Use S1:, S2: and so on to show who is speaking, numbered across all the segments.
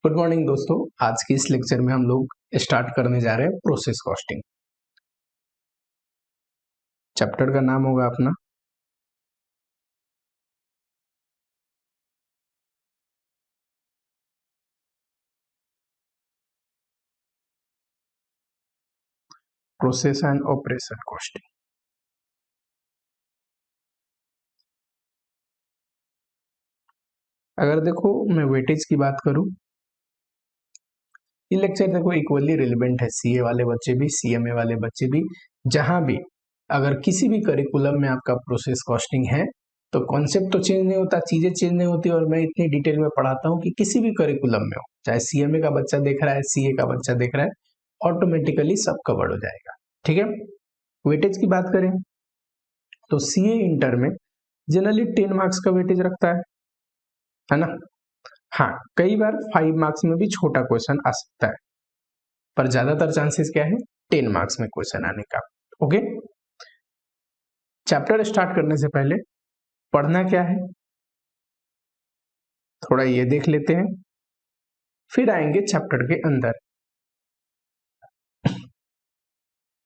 S1: Good morning दोस्तों। आज के इस लेक्चर में हम लोग स्टार्ट करने जा रहे हैं प्रोसेस कॉस्टिंग। चैप्टर का नाम होगा अपना प्रोसेस एंड ऑपरेशन कॉस्टिंग। अगर देखो मैं वेटेज की बात करूं, ये लेक्चर देखो इक्वली रिलेवेंट है सीए वाले बच्चे भी, सीएमए वाले बच्चे भी। जहां भी अगर किसी भी करिकुलम में आपका प्रोसेस कॉस्टिंग है तो कॉन्सेप्ट तो चेंज नहीं होता, चीजें चेंज नहीं होती। और मैं इतनी डिटेल में पढ़ाता हूं कि किसी भी करिकुलम में हो, चाहे सीएमए का बच्चा देख रहा है, सीए का बच्चा देख रहा है, ऑटोमेटिकली सब कवर हो जाएगा। ठीक है। वेटेज की बात करें तो सीए इंटर में जनरली 10 मार्क्स का वेटेज रखता है ना। हाँ, कई बार 5 मार्क्स में भी छोटा क्वेश्चन आ सकता है, पर ज्यादातर चांसेस क्या है 10 मार्क्स में क्वेश्चन आने का। ओके, चैप्टर स्टार्ट करने से पहले पढ़ना क्या है थोड़ा ये देख लेते हैं, फिर आएंगे चैप्टर के अंदर।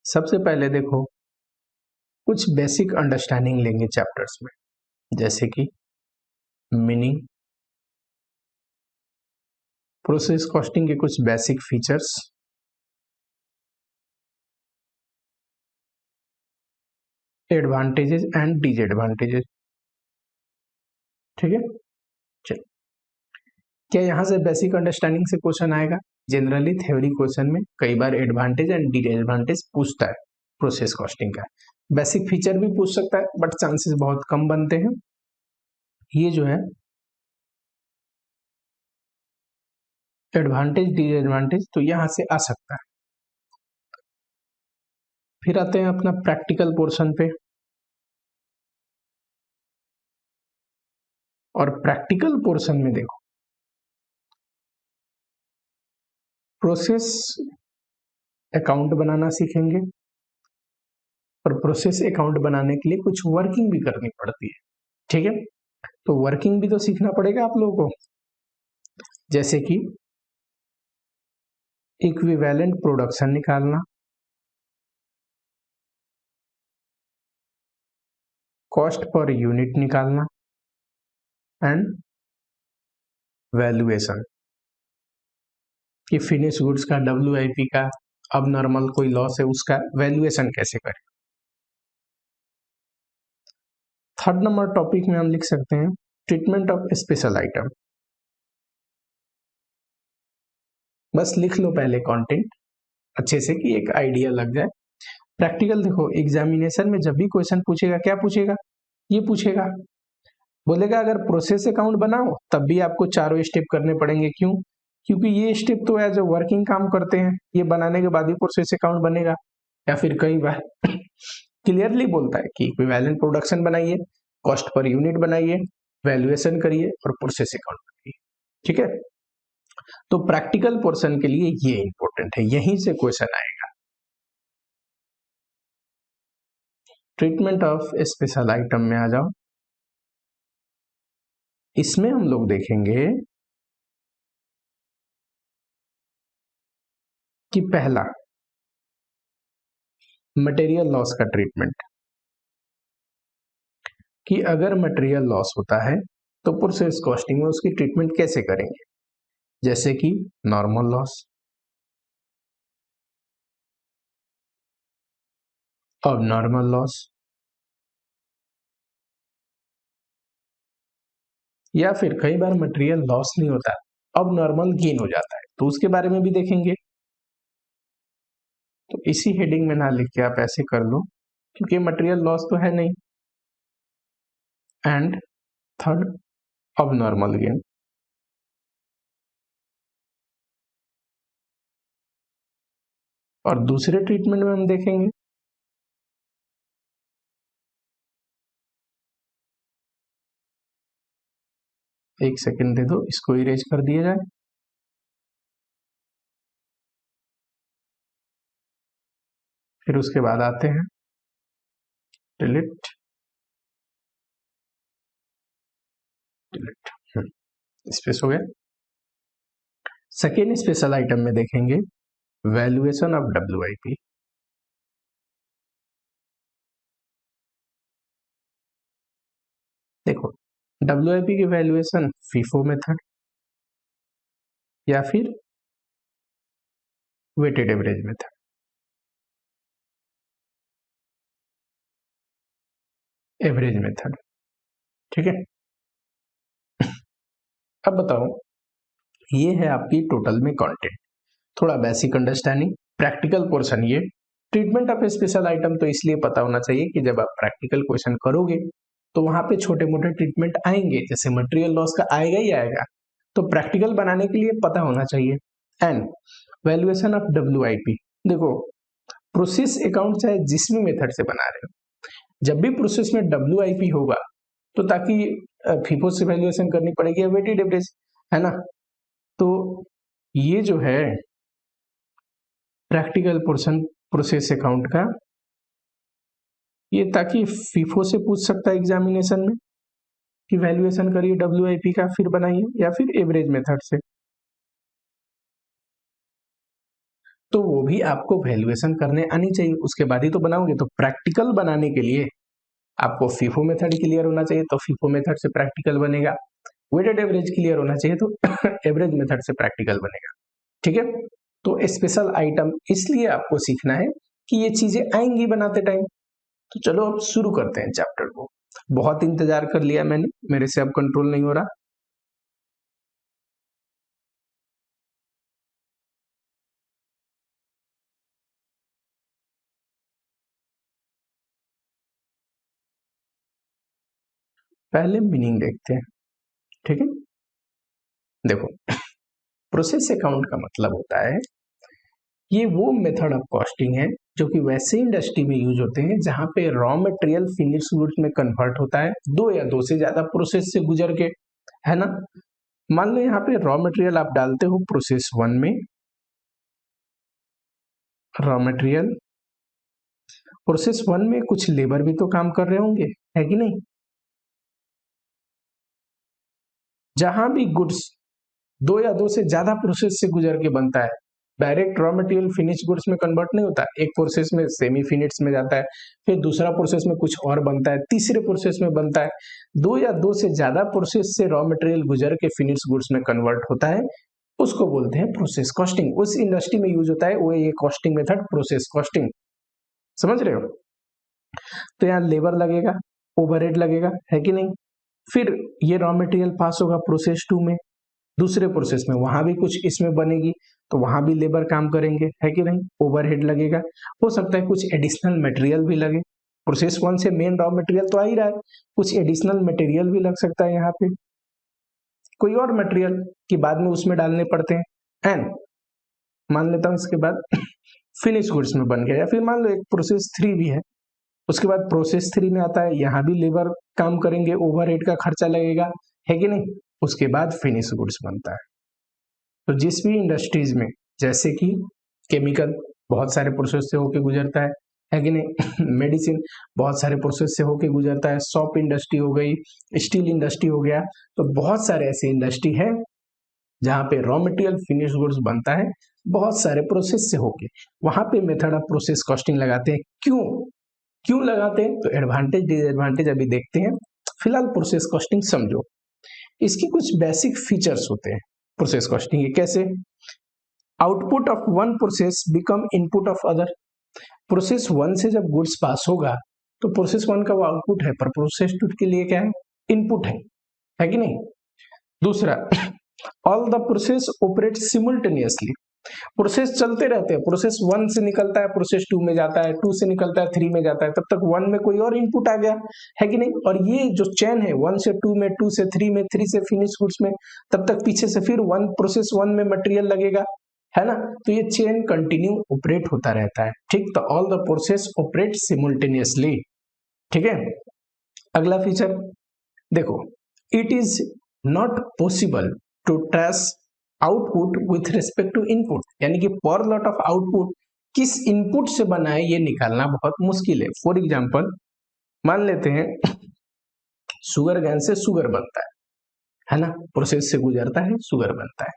S1: सबसे पहले देखो कुछ बेसिक अंडरस्टैंडिंग लेंगे चैप्टर्स में, जैसे कि मीनिंग, प्रोसेस कॉस्टिंग के कुछ basic features, advantages and disadvantages. ठीक है, चलो। क्या यहाँ से बेसिक अंडरस्टैंडिंग से क्वेश्चन आएगा? जनरली थ्योरी क्वेश्चन में कई बार एडवांटेज एंड डिसएडवांटेज पूछता है प्रोसेस कॉस्टिंग का। बेसिक फीचर भी पूछ सकता है, बट चांसेस बहुत कम बनते हैं। ये जो है एडवांटेज डिसएडवांटेज तो यहां से आ सकता है। फिर आते हैं अपना प्रैक्टिकल पोर्शन पे, और प्रैक्टिकल पोर्शन में देखो प्रोसेस अकाउंट बनाना सीखेंगे, और प्रोसेस अकाउंट बनाने के लिए कुछ वर्किंग भी करनी पड़ती है। ठीक है, तो वर्किंग भी तो सीखना पड़ेगा आप लोगों को, जैसे कि इक्विवेलेंट प्रोडक्शन निकालना, कॉस्ट पर यूनिट निकालना, एंड वैल्यूएशन कि फिनिश गुड्स का, WIP का, अब नॉर्मल कोई लॉस है उसका वैल्यूएशन कैसे करें। थर्ड नंबर टॉपिक में हम लिख सकते हैं ट्रीटमेंट ऑफ स्पेशल आइटम। बस लिख लो पहले कंटेंट अच्छे से कि एक आइडिया लग जाए। प्रैक्टिकल देखो एग्जामिनेशन में जब भी क्वेश्चन पूछेगा, क्या पूछेगा? ये पूछेगा, बोलेगा अगर प्रोसेस अकाउंट बनाओ तब भी आपको चारों स्टेप करने पड़ेंगे। क्यों? क्योंकि ये स्टेप तो एज ए वर्किंग काम करते हैं, ये बनाने के बाद ही प्रोसेस अकाउंट बनेगा। या फिर कई बार क्लियरली बोलता है कि इक्विवेलेंट प्रोडक्शन बनाइए, कॉस्ट पर यूनिट बनाइए, वैल्यूएशन करिए और प्रोसेस अकाउंट बनाइए। ठीक है, तो प्रैक्टिकल पोर्शन के लिए ये इंपॉर्टेंट है, यहीं से क्वेश्चन आएगा। ट्रीटमेंट ऑफ स्पेशल आइटम में आ जाओ। इसमें हम लोग देखेंगे कि पहला मटेरियल लॉस का ट्रीटमेंट, कि अगर मटेरियल लॉस होता है तो प्रोसेस कॉस्टिंग में उसकी ट्रीटमेंट कैसे करेंगे, जैसे कि नॉर्मल लॉस, अब नॉर्मल लॉस, या फिर कई बार मटेरियल लॉस नहीं होता, अब नॉर्मल गेन हो जाता है, तो उसके बारे में भी देखेंगे। तो इसी हेडिंग में ना लिख के आप ऐसे कर लो, क्योंकि मटेरियल लॉस तो है नहीं। एंड थर्ड अब नॉर्मल गेन। और दूसरे ट्रीटमेंट में हम देखेंगे एक सेकंड दे दो, इसको इरेज कर दिया जाए। फिर उसके बाद आते हैं डिलीट डिलीट, स्पेस हो गया। सेकेंड स्पेशल आइटम में देखेंगे वैल्यूएशन ऑफ WIP। देखो WIP की वैल्यूएशन FIFO मेथड या फिर weighted average method. Average method, ठीक है। अब बताओ, ये है आपकी टोटल में कंटेंट, थोड़ा बेसिक अंडरस्टैंडिंग, प्रैक्टिकल पोर्शन। ये ट्रीटमेंट ऑफ स्पेशल आइटम तो इसलिए पता होना चाहिए कि जब आप प्रैक्टिकल क्वेश्चन करोगे तो वहां पे छोटे मोटे ट्रीटमेंट आएंगे, जैसे मटेरियल लॉस का आएगा ही आएगा, तो प्रैक्टिकल बनाने के लिए पता होना चाहिए। एंड वैल्यूएशन ऑफ WIP, देखो प्रोसेस अकाउंट चाहे जिस भी मेथड से बना रहे हो, जब भी प्रोसेस में WIP होगा तो ताकि FIFO से वैल्यूएशन करनी पड़ेगी या वेटेड एवरेज, है ना। तो ये जो है प्रैक्टिकल पोर्शन प्रोसेस अकाउंट का, ये ताकि FIFO से पूछ सकता है एग्जामिनेशन में कि वैल्यूएशन करिए WIP का फिर बनाइए, या फिर एवरेज मेथड से, तो वो भी आपको वैल्यूएशन करने आनी चाहिए, उसके बाद ही तो बनाओगे। तो प्रैक्टिकल बनाने के लिए आपको FIFO मेथड क्लियर होना चाहिए, तो FIFO मेथड से प्रैक्टिकल बनेगा। वेटेड एवरेज क्लियर होना चाहिए तो एवरेज मेथड से प्रैक्टिकल बनेगा, ठीक है। तो स्पेशल आइटम इसलिए आपको सीखना है कि ये चीजें आएंगी बनाते टाइम। तो चलो अब शुरू करते हैं चैप्टर को। बहुत इंतजार कर लिया मैंने, मेरे से अब कंट्रोल नहीं हो रहा। पहले मीनिंग देखते हैं, ठीक है। देखो प्रोसेस अकाउंट का मतलब होता है, ये वो मेथड ऑफ कॉस्टिंग है जो कि वैसे इंडस्ट्री में यूज होते हैं जहां पे रॉ मटेरियल फिनिश गुड्स में कन्वर्ट होता है, दो या दो से ज्यादा प्रोसेस से गुजर के, है ना। मान लो यहाँ पे रॉ मटेरियल आप डालते हो प्रोसेस 1 में, रॉ मटेरियल प्रोसेस 1 में कुछ लेबर भी तो काम कर रहे होंगे, है कि नहीं। जहां भी गुड्स दो या दो से ज्यादा प्रोसेस से गुजर के बनता है, direct raw material finish goods में कन्वर्ट नहीं होता, एक प्रोसेस में सेमी फिनिट्स में जाता है, फिर दूसरा प्रोसेस में कुछ और बनता है, तीसरे प्रोसेस में बनता है, दो या दो से ज्यादा प्रोसेस से रॉ मटेरियल गुजर के फिनिश गुड्स में कन्वर्ट होता है, उसको बोलते हैं प्रोसेस कॉस्टिंग। उस इंडस्ट्री में यूज होता है वो ये कॉस्टिंग मेथड, प्रोसेस कॉस्टिंग, समझ रहे हो। तो यहाँ लेबर लगेगा, ओवरहेड लगेगा, है कि नहीं। फिर ये रॉ मटेरियल पास होगा प्रोसेस 2 में, दूसरे प्रोसेस में वहां भी कुछ इसमें बनेगी, तो वहां भी लेबर काम करेंगे, है कि नहीं, ओवरहेड लगेगा। हो सकता है कुछ एडिशनल मटेरियल भी लगे, प्रोसेस 1 से मेन रॉ मटेरियल तो आ ही रहा है, कुछ एडिशनल मटेरियल भी लग सकता है यहाँ पे, कोई और मटेरियल कि बाद में उसमें डालने पड़ते हैं। एंड मान लेता हूं इसके बाद फिनिश गुड्स में बन गया, या फिर मान लो एक प्रोसेस 3 भी है, उसके बाद प्रोसेस 3 में आता है, यहाँ भी लेबर काम करेंगे, ओवरहेड का खर्चा लगेगा, है कि नहीं। उसके बाद फिनिश गुड्स बनता है। तो जिस भी इंडस्ट्रीज में, जैसे कि केमिकल बहुत सारे प्रोसेस से होके गुजरता है कि नहीं मेडिसिन बहुत सारे प्रोसेस से होके गुजरता है, सॉप इंडस्ट्री हो गई, स्टील इंडस्ट्री हो गया, तो बहुत सारे ऐसे इंडस्ट्री है जहां पे रॉ मटेरियल फिनिश गुड्स बनता है बहुत सारे प्रोसेस से होके, वहां पे मेथड ऑफ प्रोसेस कॉस्टिंग लगाते हैं। क्यों क्यों लगाते हैं, तो एडवांटेज डिसएडवांटेज अभी देखते हैं। फिलहाल प्रोसेस कॉस्टिंग समझो, इसकी कुछ बेसिक फीचर्स होते हैं प्रोसेस कॉस्टिंग के। कैसे, output of one process become input of other. Process 1 से जब गुड्स पास होगा तो प्रोसेस 1 का वो आउटपुट है, पर प्रोसेस 2 के लिए क्या है, इनपुट है कि नहीं। दूसरा, all the process operate simultaneously, process चलते रहते हैं, प्रोसेस 1 से निकलता है प्रोसेस 2 में जाता है, 2 से निकलता है 3 में जाता है, तब तक 1 में कोई और इनपुट आ गया, है कि नहीं। और ये जो चेन है 1 से 2 में, 2 से 3 में, 3 से फिनिश गुड्स में, तब तक पीछे से फिर प्रोसेस 1 में मटेरियल लगेगा, है ना। तो ये चेन कंटिन्यू ऑपरेट होता रहता है, ठीक। तो all the process operate simultaneously, ठीक है। अगला फीचर देखो, it is not possible to trace output with respect to input, यानी कि पर लॉट ऑफ आउटपुट किस इनपुट से बना है ये निकालना बहुत मुश्किल है। फॉर एग्जांपल मान लेते हैं शुगर गैन से शुगर बनता है ना, प्रोसेस से गुजरता है, शुगर बनता है।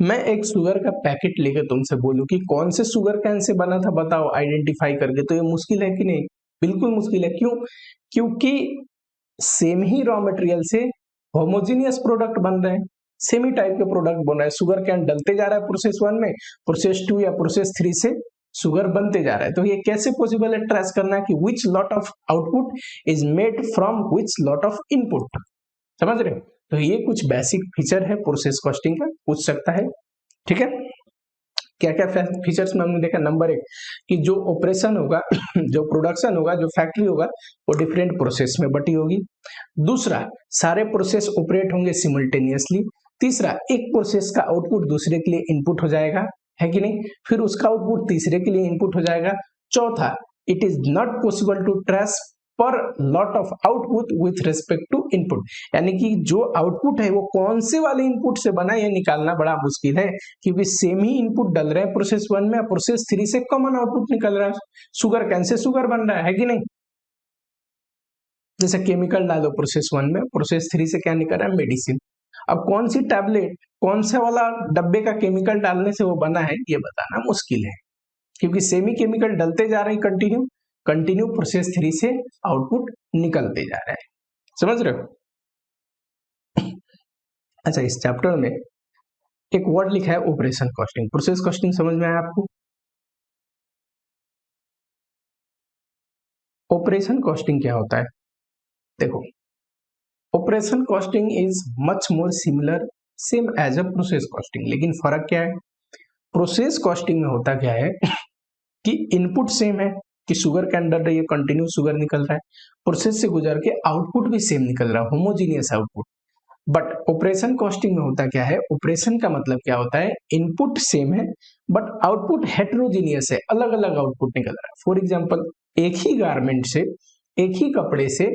S1: मैं एक शुगर का पैकेट लेकर तुमसे बोलूं कि कौन से शुगर कैन से बना था बताओ आइडेंटिफाई करके, तो ये मुश्किल है कि नहीं? बिल्कुल मुश्किल है। क्यों? क्योंकि सेम ही रॉ मटेरियल से होमोजीनियस प्रोडक्ट बन रहे हैं, सेम ही टाइप के प्रोडक्ट बन रहे हैं। शुगर कैन डलते जा रहा है प्रोसेस 1 में, प्रोसेस 2 या प्रोसेस 3 से शुगर बनते जा रहा है। तो ये कैसे पॉसिबल है ट्रेस करना कि which lot of output is made from which lot of input? समझ रहे हो? तो ये कुछ बेसिक फीचर है प्रोसेस कॉस्टिंग का, पूछ सकता है। ठीक है, क्या क्या फीचर्स में हमने देखा। नंबर 1 कि जो ऑपरेशन होगा जो प्रोडक्शन होगा, जो फैक्ट्री होगा, वो डिफरेंट प्रोसेस में बटी होगी। दूसरा, सारे प्रोसेस ऑपरेट होंगे सिमल्टेनियसली। तीसरा, एक प्रोसेस का आउटपुट दूसरे के लिए इनपुट हो जाएगा, है कि नहीं? फिर उसका आउटपुट तीसरे के लिए इनपुट हो जाएगा। चौथा, it is not possible to trace पर lot of output with respect to input, यानी कि जो आउटपुट है वो कौन से वाले इनपुट से बना है ये निकालना बड़ा मुश्किल है, क्योंकि सेम ही इनपुट डल रहे हैं प्रोसेस 1 में, प्रोसेस 3 से कॉमन आउटपुट निकल रहा है। शुगर कैन से शुगर बन रहा है कि नहीं? जैसे केमिकल डालो प्रोसेस 1 में, प्रोसेस 3 से क्या निकल रहा है? मेडिसिन। अब कौन सी टैबलेट, कौन सा वाला डब्बे का केमिकल डालने से वो बना है ये बताना मुश्किल है, क्योंकि सेमी केमिकल डलते जा रहे हैं कंटिन्यू कंटिन्यू, प्रोसेस 3 से आउटपुट निकलते जा रहा है। समझ रहे हो? अच्छा, इस चैप्टर में एक वर्ड लिखा है ऑपरेशन कॉस्टिंग। प्रोसेस कॉस्टिंग समझ में आया आपको? ऑपरेशन कॉस्टिंग क्या होता है? देखो, operation costing is much more similar same as a process costing, लेकिन फर्क क्या है? प्रोसेस कॉस्टिंग में होता क्या है कि इनपुट सेम है, कि शुगर कैन डल रही है, कंटिन्यू शुगर निकल रहा है, प्रोसेस से गुजर के आउटपुट भी सेम निकल रहा है, homogeneous output. But operation costing में होता क्या है? ऑपरेशन का मतलब क्या होता है? इनपुट सेम है बट आउटपुट हेट्रोजीनियस है, अलग अलग आउटपुट निकल रहा है। फॉर एग्जाम्पल, एक ही गारमेंट से, एक ही कपड़े से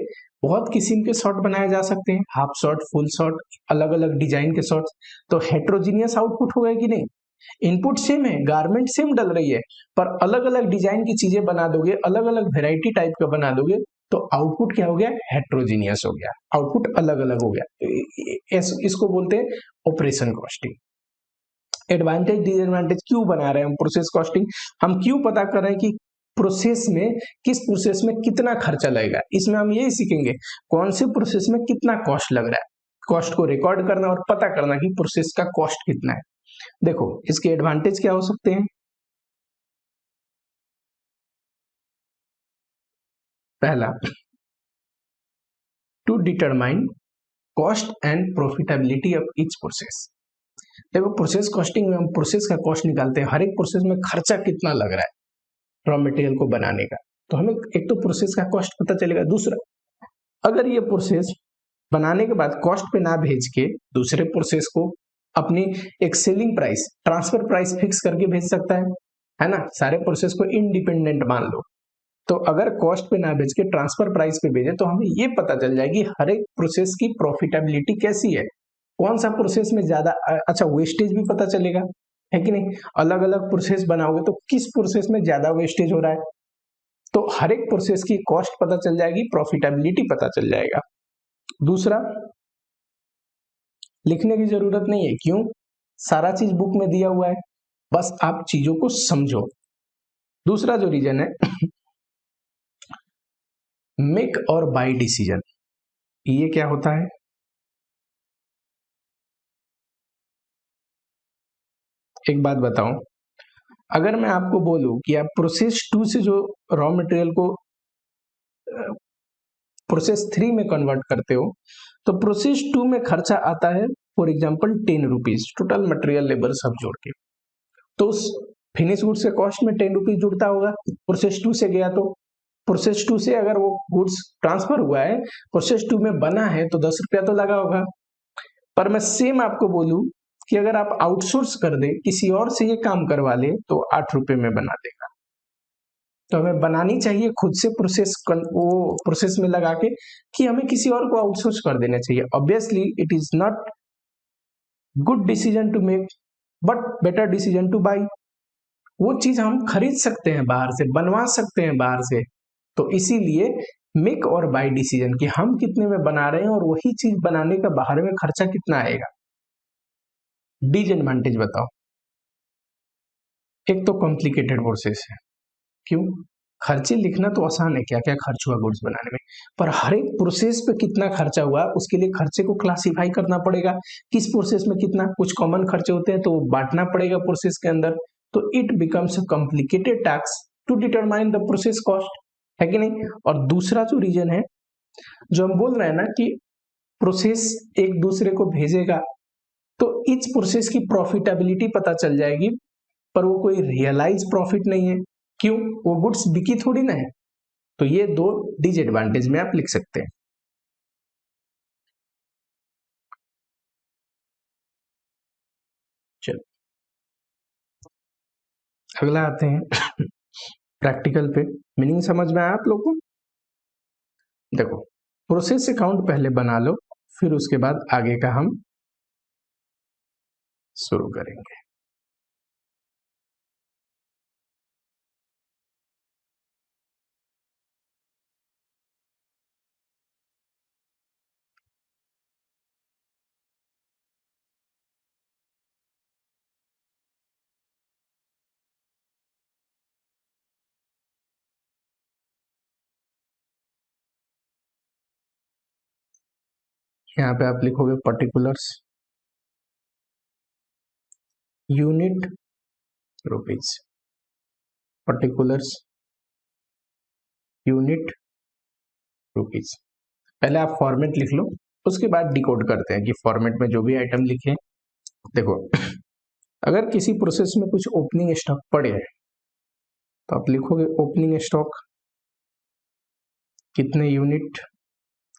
S1: बहुत किस्म के शॉर्ट बनाए जा सकते हैं, हाफ शॉर्ट, फुल शॉर्ट, अलग अलग डिजाइन के शॉर्ट्स। तो हेट्रोजीनियस आउटपुट हो गए कि नहीं? इनपुट सेम है, गारमेंट सेम डल रही है, पर अलग अलग डिजाइन की चीजें बना दोगे, अलग अलग वेराइटी टाइप का बना दोगे, तो आउटपुट क्या हो गया? हेट्रोजीनियस हो गया, आउटपुट अलग अलग हो गया। इसको बोलते हैं ऑपरेशन कॉस्टिंग। एडवांटेज डिसएडवांटेज क्यों बना रहे हैं हम प्रोसेस कॉस्टिंग? हम क्यों पता कर रहे हैं कि प्रोसेस में, किस प्रोसेस में कितना खर्चा लगेगा? इसमें हम यही सीखेंगे कौन से प्रोसेस में कितना कॉस्ट लग रहा है, कॉस्ट को रिकॉर्ड करना और पता करना कि प्रोसेस का कॉस्ट कितना है। देखो, इसके एडवांटेज क्या हो सकते हैं? पहला, to determine cost and profitability of each process. देखो, प्रोसेस कॉस्टिंग में हम प्रोसेस का कॉस्ट निकालते हैं, हर एक प्रोसेस में खर्चा कितना लग रहा है रॉ मटेरियल को बनाने का, तो हमें एक तो प्रोसेस का कॉस्ट पता चलेगा। दूसरा, अगर ये प्रोसेस बनाने के बाद कॉस्ट पे ना भेज के दूसरे प्रोसेस को अपनी एक selling price, transfer price fix करके भेज सकता है ना? सारे प्रोसेस को इंडिपेंडेंट मान लो, तो अगर कॉस्ट पे ना भेज के ट्रांसफर प्राइस पे भेजे तो हमें ये पता चल जाएगी हर एक प्रोसेस की प्रॉफिटेबिलिटी कैसी है, कौन सा प्रोसेस में ज्यादा अच्छा, वेस्टेज भी पता चलेगा, है कि नहीं? अलग अलग प्रोसेस बनाओगे तो किस प्रोसेस में ज्यादा वेस्टेज हो रहा है, तो हर एक प्रोसेस की कॉस्ट पता चल जाएगी, प्रॉफिटेबिलिटी पता चल जाएगा। दूसरा, लिखने की जरूरत नहीं है। क्यों? सारा चीज बुक में दिया हुआ है, बस आप चीजों को समझो। दूसरा जो रीजन है, मेक और बाय डिसीजन। ये क्या होता है? एक बात बताओ, अगर मैं आपको बोलूं कि आप प्रोसेस 2 से जो रॉ मटेरियल को प्रोसेस 3 में कन्वर्ट करते हो, तो प्रोसेस 2 में खर्चा आता है for example 10 rupees, total material labour सब जोड़ के। तो उस फिनिश गुड्स के कॉस्ट में 10 रुपीज जुड़ता होगा, प्रोसेस 2 से गया तो। प्रोसेस 2 से अगर वो गुड्स ट्रांसफर हुआ है, प्रोसेस 2 में बना है, तो 10 रुपया तो लगा होगा। पर मैं सेम आपको बोलूं कि अगर आप आउटसोर्स कर दे, किसी और से ये काम करवा ले, तो 8 रुपए में बना देगा। तो हमें बनानी चाहिए खुद से प्रोसेस, वो प्रोसेस में लगा के, कि हमें किसी और को आउटसोर्स कर देना चाहिए। Obviously it is not good decision to make, but better decision to buy. वो चीज हम खरीद सकते हैं बाहर से, बनवा सकते हैं बाहर से। तो इसीलिए मेक और बाई डिसीजन, कि हम कितने में बना रहे हैं और वही चीज बनाने का बाहर में खर्चा कितना आएगा। डिसएडवांटेज बताओ। एक तो कॉम्प्लिकेटेड प्रोसेस है। क्यों? खर्चे लिखना तो आसान है, क्या क्या खर्च हुआ गुड्स बनाने में, पर हर एक प्रोसेस पे कितना खर्चा हुआ उसके लिए खर्चे को क्लासिफाई करना पड़ेगा। किस प्रोसेस में कितना, कुछ कॉमन खर्चे होते हैं तो बांटना पड़ेगा प्रोसेस के अंदर, तो it becomes a complicated task to determine the process cost, है कि नहीं। और दूसरा जो रीजन है, जो हम बोल रहे हैं ना कि प्रोसेस एक दूसरे को भेजेगा तो इस प्रोसेस की प्रॉफिटेबिलिटी पता चल जाएगी, पर वो कोई रियलाइज प्रॉफिट नहीं है। क्यों? वो गुड्स बिकी थोड़ी ना है। तो ये दो डिसएडवांटेज में आप लिख सकते हैं। चलो अगला आते हैं प्रैक्टिकल पे। मीनिंग समझ में आया आप लोग को? देखो, प्रोसेस अकाउंट पहले बना लो, फिर उसके बाद आगे का हम शुरू करेंगे। यहाँ पे आप लिखोगे particulars, unit, rupees, particulars, unit, rupees. पहले आप फॉर्मेट लिख लो, उसके बाद डिकोड करते हैं कि फॉर्मेट में जो भी आइटम लिखे। देखो, अगर किसी प्रोसेस में कुछ ओपनिंग स्टॉक पड़े हैं तो आप लिखोगे ओपनिंग स्टॉक, कितने यूनिट,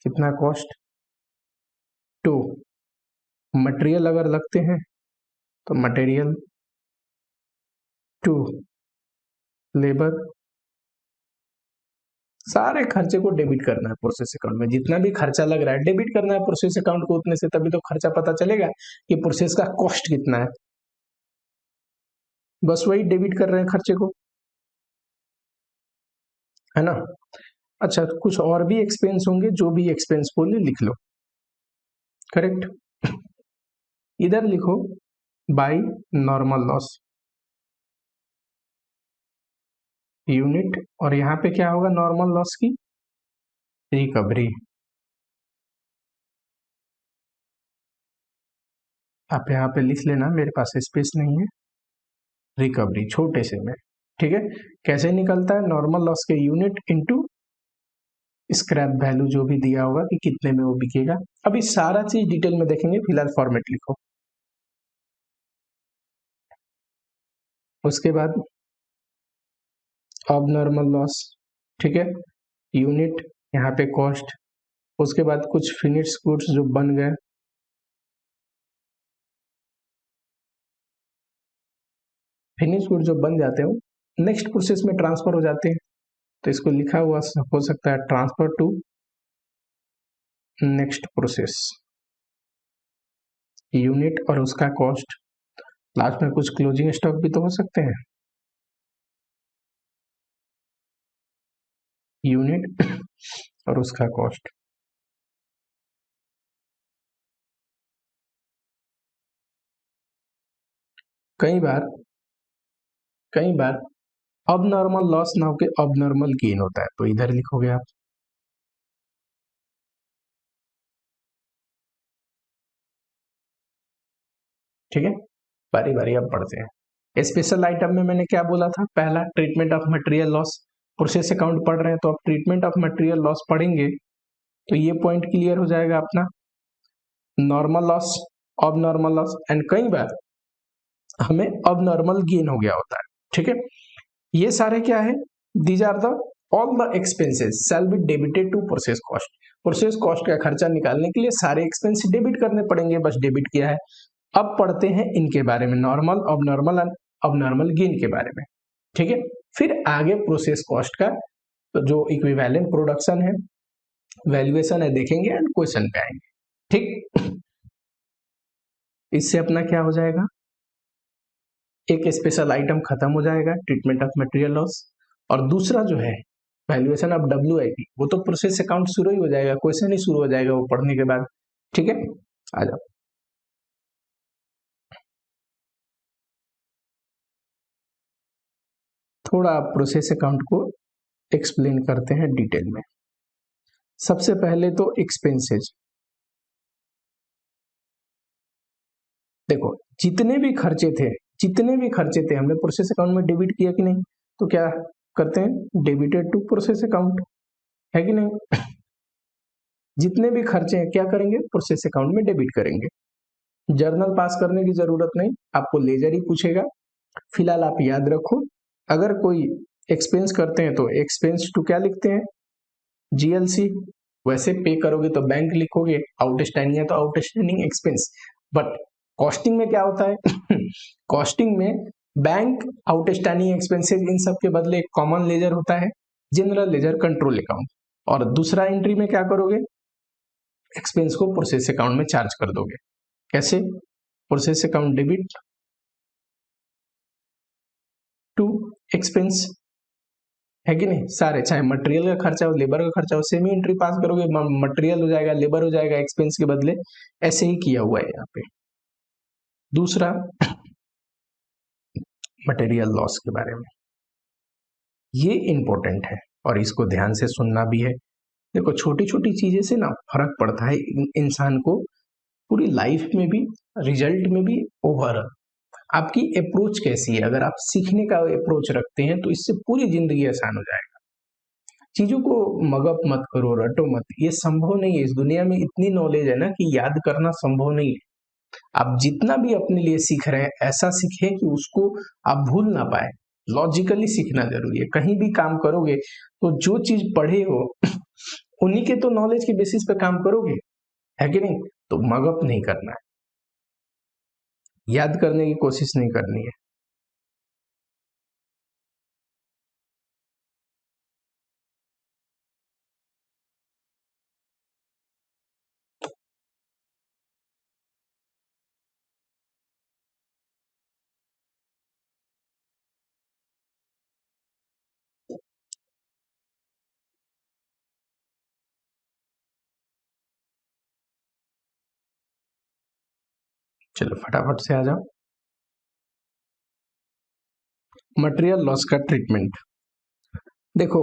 S1: कितना कॉस्ट। टू, मटेरियल अगर लगते हैं तो मटेरियल। To, labour. सारे खर्चे को डेबिट करना है प्रोसेस अकाउंट में, जितना भी खर्चा लग रहा है डेबिट करना है प्रोसेस अकाउंट को उतने से, तभी तो खर्चा पता चलेगा कि प्रोसेस का कॉस्ट कितना है। बस वही डेबिट कर रहे हैं खर्चे को, है ना। अच्छा, कुछ और भी एक्सपेंस होंगे, जो भी एक्सपेंस बोले लिख लो। करेक्ट। इधर लिखो बाय नॉर्मल लॉस यूनिट, और यहाँ पे क्या होगा नॉर्मल लॉस की रिकवरी। आप यहाँ पे लिख लेना, मेरे पास स्पेस नहीं है। रिकवरी छोटे से में, ठीक है। कैसे निकलता है? नॉर्मल लॉस के यूनिट इनटू स्क्रैप वैल्यू जो भी दिया होगा कि कितने में वो बिकेगा। अभी सारा चीज डिटेल में देखेंगे, फिलहाल फॉर्मेट लिखो। उसके बाद अब नॉर्मल लॉस, ठीक है, यूनिट, यहाँ पे कॉस्ट। उसके बाद कुछ फिनिश गुड्स जो बन गए, फिनिश गुड जो बन जाते हैं वो नेक्स्ट प्रोसेस में ट्रांसफर हो जाते हैं, तो इसको लिखा हुआ हो सकता है transfer to next process, unit और उसका कॉस्ट। लास्ट में कुछ क्लोजिंग स्टॉक भी तो हो सकते हैं, यूनिट और उसका कॉस्ट। कई बार अब नॉर्मल लॉस ना होके अब नॉर्मल गेन होता है, तो इधर लिखोगे आप। ठीक है, बारी बारी अब पढ़ते हैं। स्पेशल आइटम में मैंने क्या बोला था? पहला treatment of material loss. Process account पढ़ रहे हैं तो आप ट्रीटमेंट ऑफ मटेरियल लॉस पढ़ेंगे तो ये पॉइंट क्लियर हो जाएगा अपना। नॉर्मल लॉस, अब नॉर्मल लॉस, एंड कई बार हमें अब नॉर्मल गेन हो गया होता है। ठीक है, ये सारे क्या है? These are the all the expenses shall be debited to process cost. Process cost का खर्चा निकालने के लिए सारे एक्सपेंस डेबिट करने पड़ेंगे, बस डेबिट किया है। अब पढ़ते हैं इनके बारे में, नॉर्मल, अब नॉर्मल एंड अब नॉर्मल गेन के बारे में। ठीक है, फिर आगे प्रोसेस कॉस्ट का तो जो इक्विवेलेंट प्रोडक्शन है, वैल्यूएशन है, देखेंगे एंड क्वेश्चन पे आएंगे। ठीक, इससे अपना क्या हो जाएगा? एक स्पेशल आइटम खत्म हो जाएगा, ट्रीटमेंट ऑफ मटेरियल लॉस, और दूसरा जो है वैल्यूएशन ऑफ WIP, वो तो प्रोसेस अकाउंट शुरू ही हो जाएगा, क्वेश्चन ही शुरू हो जाएगा वो पढ़ने के बाद। ठीक है, आ जाओ। थोड़ा प्रोसेस अकाउंट को एक्सप्लेन करते हैं डिटेल में। सबसे पहले तो एक्सपेंसेस। देखो जितने भी खर्चे थे हमने प्रोसेस अकाउंट में डेबिट किया कि नहीं, तो क्या करते हैं, डेबिटेड टू प्रोसेस अकाउंट, है कि नहीं। जितने भी खर्चे हैं क्या करेंगे, प्रोसेस अकाउंट में डेबिट करेंगे। जर्नल पास करने की जरूरत नहीं, आपको लेजर ही पूछेगा। फिलहाल आप याद रखो, अगर कोई एक्सपेंस करते हैं तो एक्सपेंस टू क्या लिखते हैं, जीएलसी। वैसे पे करोगे तो बैंक लिखोगे, आउटस्टैंडिंग है तो आउटस्टैंडिंग एक्सपेंस। बट कॉस्टिंग में क्या होता है कॉस्टिंग में बैंक, आउटस्टैंडिंग एक्सपेंसेस, इन सब के बदले एक कॉमन लेजर होता है, जनरल लेजर कंट्रोल अकाउंट। और दूसरा एंट्री में क्या करोगे, एक्सपेंस को प्रोसेस अकाउंट में चार्ज कर दोगे। कैसे, process account debit to expense, है कि नहीं। सारे, चाहे मटेरियल का खर्चा हो, लेबर का खर्चा हो, सेम ही एंट्री पास करोगे, मटेरियल हो जाएगा, लेबर हो जाएगा, एक्सपेंस के बदले। ऐसे ही किया हुआ है यहाँ पे। दूसरा मटेरियल लॉस के बारे में, ये इंपॉर्टेंट है और इसको ध्यान से सुनना भी है। देखो छोटी छोटी चीजें से ना फर्क पड़ता है इंसान को पूरी लाइफ में भी, रिजल्ट में भी, ओवरऑल। आपकी अप्रोच कैसी है, अगर आप सीखने का अप्रोच रखते हैं तो इससे पूरी जिंदगी आसान हो जाएगा। चीजों को मगअप मत करो, रटो मत, ये संभव नहीं है। इस दुनिया में इतनी नॉलेज है ना कि याद करना संभव नहीं है। आप जितना भी अपने लिए सीख रहे हैं ऐसा सीखें कि उसको आप भूल ना पाए। लॉजिकली सीखना जरूरी है। कहीं भी काम करोगे तो जो चीज पढ़े हो उन्हीं के तो नॉलेज के बेसिस पे काम करोगे, है कि नहीं। तो मगअप नहीं करना है, याद करने की कोशिश नहीं करनी है। चलो फटाफट से आ जाओ। मटेरियल लॉस का ट्रीटमेंट देखो,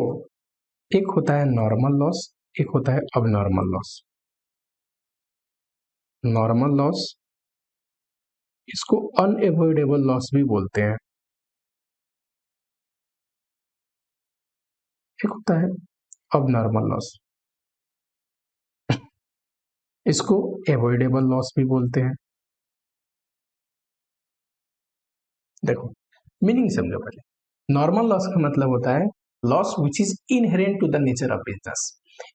S1: एक होता है नॉर्मल लॉस, एक होता है अबनॉर्मल लॉस। नॉर्मल लॉस, इसको अनएवॉइडेबल लॉस भी बोलते हैं। एक होता है अबनॉर्मल लॉस, इसको एवॉइडेबल लॉस भी बोलते हैं। देखो मीनिंग समझो पहले। नॉर्मल लॉस का मतलब होता है loss which is inherent to the nature of business,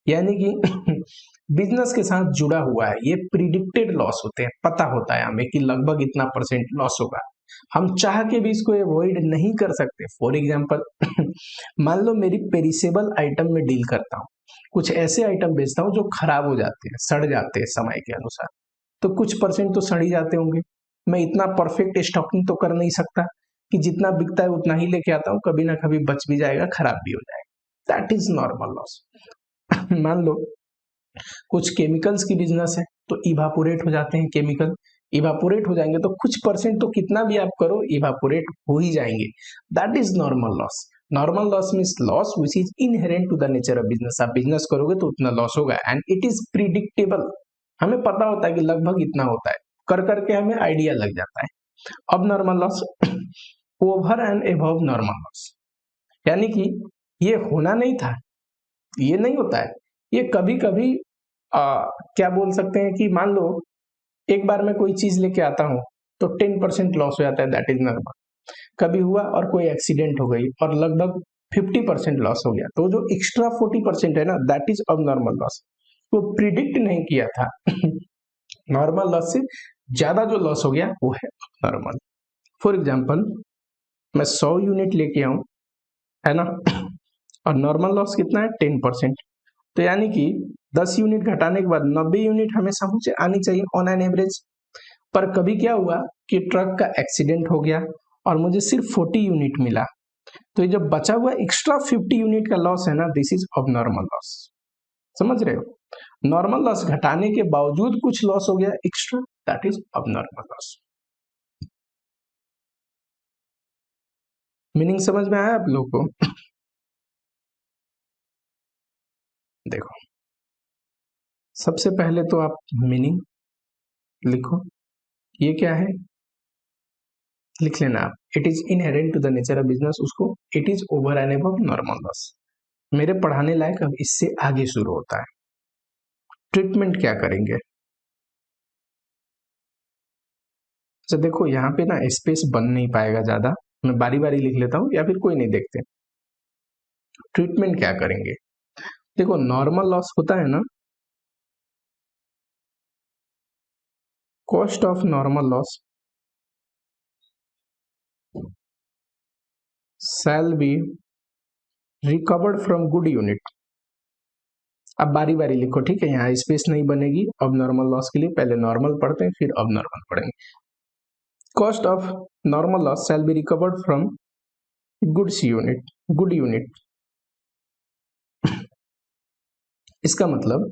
S1: यानी कि बिजनेस के साथ जुड़ा हुआ है। ये प्रिडिक्टेड लॉस होते हैं, पता होता है हमें कि लगभग इतना परसेंट लॉस होगा। हम चाह के भी इसको अवॉइड नहीं कर सकते। फॉर एग्जाम्पल मान लो मेरी पेरिसेबल आइटम में डील करता हूँ, कुछ ऐसे आइटम बेचता हूँ जो खराब हो जाते हैं, सड़ जाते हैं समय के अनुसार, तो कुछ परसेंट तो सड़ ही जाते होंगे। मैं इतना परफेक्ट स्टॉकिंग तो कर नहीं सकता कि जितना बिकता है उतना ही लेके आता हूँ, कभी ना कभी बच भी जाएगा, खराब भी हो जाएगा। That is normal loss. मान लो कुछ केमिकल्स की बिजनेस है तो इवापोरेट हो जाते हैं केमिकल, इवापोरेट हो जाएंगे तो कुछ परसेंट तो कितना भी आप करो इवापोरेट हो ही जाएंगे। That is normal loss. Normal loss means loss which is inherent to the nature of business. आप बिजनेस करोगे तो उतना लॉस होगा एंड इट इज प्रिडिक्टेबल। हमें पता होता है कि लगभग इतना होता है, कर करके हमें आइडिया लग जाता है। अब normal loss, over and above normal loss, यानी कि ये होना नहीं था, ये नहीं होता है, ये कभी कभी क्या बोल सकते हैं कि मान लो एक बार मैं कोई चीज लेके आता हूँ तो 10% लॉस हो जाता है, दैट इज नॉर्मल। कभी हुआ और कोई एक्सीडेंट हो गई और लगभग 50% लॉस हो गया, तो जो एक्स्ट्रा 40% है ना, दैट इज अब नॉर्मल लॉस। वो प्रिडिक्ट नहीं किया था नॉर्मल लॉस से ज्यादा जो लॉस हो गया वो है नॉर्मल। फॉर एग्जाम्पल मैं 100 यूनिट लेके आऊं, है ना, और नॉर्मल लॉस कितना है 10%, तो यानी कि 10 यूनिट घटाने के बाद 90 यूनिट हमेशा मुझे आनी चाहिए ऑन एन एवरेज। पर कभी क्या हुआ कि ट्रक का एक्सीडेंट हो गया और मुझे सिर्फ 40 यूनिट मिला, तो ये जो बचा हुआ एक्स्ट्रा 50 यूनिट का लॉस है ना, दिस इज अब नॉर्मल लॉस। समझ रहे हो, नॉर्मल लॉस घटाने के बावजूद कुछ लॉस हो गया एक्स्ट्रा, दैट इज अब नॉर्मल लॉस। मीनिंग समझ में आया आप लोग को? देखो, सबसे पहले तो आप मीनिंग लिखो। ये क्या है, लिख लेना आप। It is inherent to the nature of business, उसको it is over and above normal loss. मेरे पढ़ाने लायक अब इससे आगे शुरू होता है। ट्रीटमेंट क्या करेंगे? तो देखो यहाँ पे ना स्पेस बन नहीं पाएगा ज्यादा, मैं बारी बारी लिख लेता हूँ या फिर कोई नहीं देखते। ट्रीटमेंट क्या करेंगे? देखो, नॉर्मल लॉस होता है ना, cost of normal loss shall be recovered from good unit। अब बारी बारी लिखो, ठीक है? यहाँ स्पेस नहीं बनेगी अब नॉर्मल लॉस के लिए, पहले नॉर्मल पढ़ते हैं फिर अब नॉर्मल पढ़ेंगे। Cost of normal loss shall be recovered from goods unit, good unit. इसका मतलब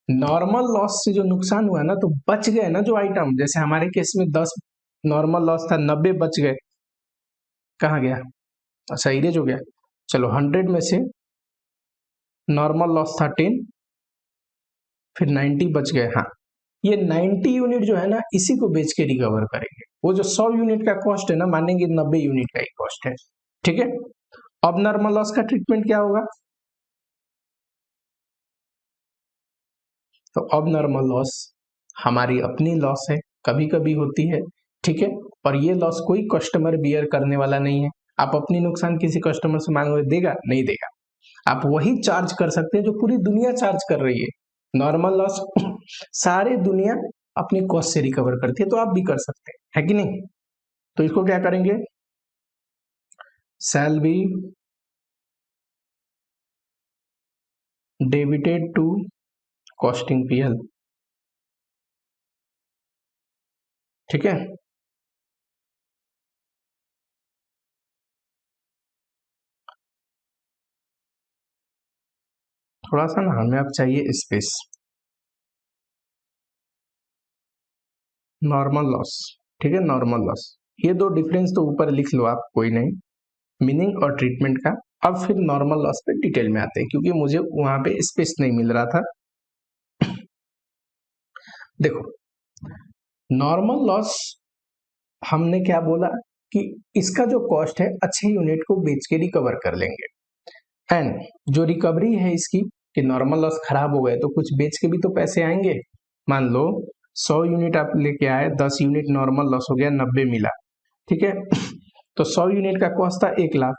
S1: नॉर्मल लॉस से जो नुकसान हुआ ना, तो बच गए ना जो आइटम, जैसे हमारे केस में 10 नॉर्मल लॉस था, 90 बच गए। कहाँ गया? अच्छा, इरेज हो गया। चलो, 100 में से नॉर्मल लॉस था 10, फिर 90 बच गए। हाँ, ये 90 यूनिट जो है ना, इसी को बेच के रिकवर करेंगे। वो जो 100 यूनिट का कॉस्ट है ना, मानेंगे 90 यूनिट का ही कॉस्ट है, ठीक है? अब नॉर्मल लॉस का ट्रीटमेंट क्या होगा? तो अब नॉर्मल लॉस हमारी अपनी लॉस है, कभी कभी होती है, ठीक है? और ये लॉस कोई कस्टमर बियर करने वाला नहीं है। आप अपनी नुकसान किसी कस्टमर से मांगोगे, देगा? नहीं देगा। आप वही चार्ज कर सकते हैं जो पूरी दुनिया चार्ज कर रही है। नॉर्मल लॉस सारे दुनिया अपनी कॉस्ट से रिकवर करती है, तो आप भी कर सकते हैं, है कि नहीं? तो इसको क्या करेंगे? Shall be debited to costing PL, ठीक है? थोड़ा सा ना हमें अब चाहिए स्पेस। नॉर्मल लॉस, ठीक है? नॉर्मल लॉस, ये दो डिफरेंस तो ऊपर लिख लो आप, कोई नहीं, मीनिंग और ट्रीटमेंट का। अब फिर नॉर्मल लॉस पे डिटेल में आते हैं, क्योंकि मुझे वहां पे स्पेस नहीं मिल रहा था। देखो, नॉर्मल लॉस हमने क्या बोला कि इसका जो कॉस्ट है अच्छे यूनिट को बेच के रिकवर कर लेंगे, एंड जो रिकवरी है इसकी, कि नॉर्मल लॉस खराब हो गए तो कुछ बेच के भी तो पैसे आएंगे। मान लो 100 यूनिट आप लेके आए, 10 यूनिट नॉर्मल लॉस हो गया, 90 मिला, ठीक है? तो 100 यूनिट का कॉस्ट था 1 लाख।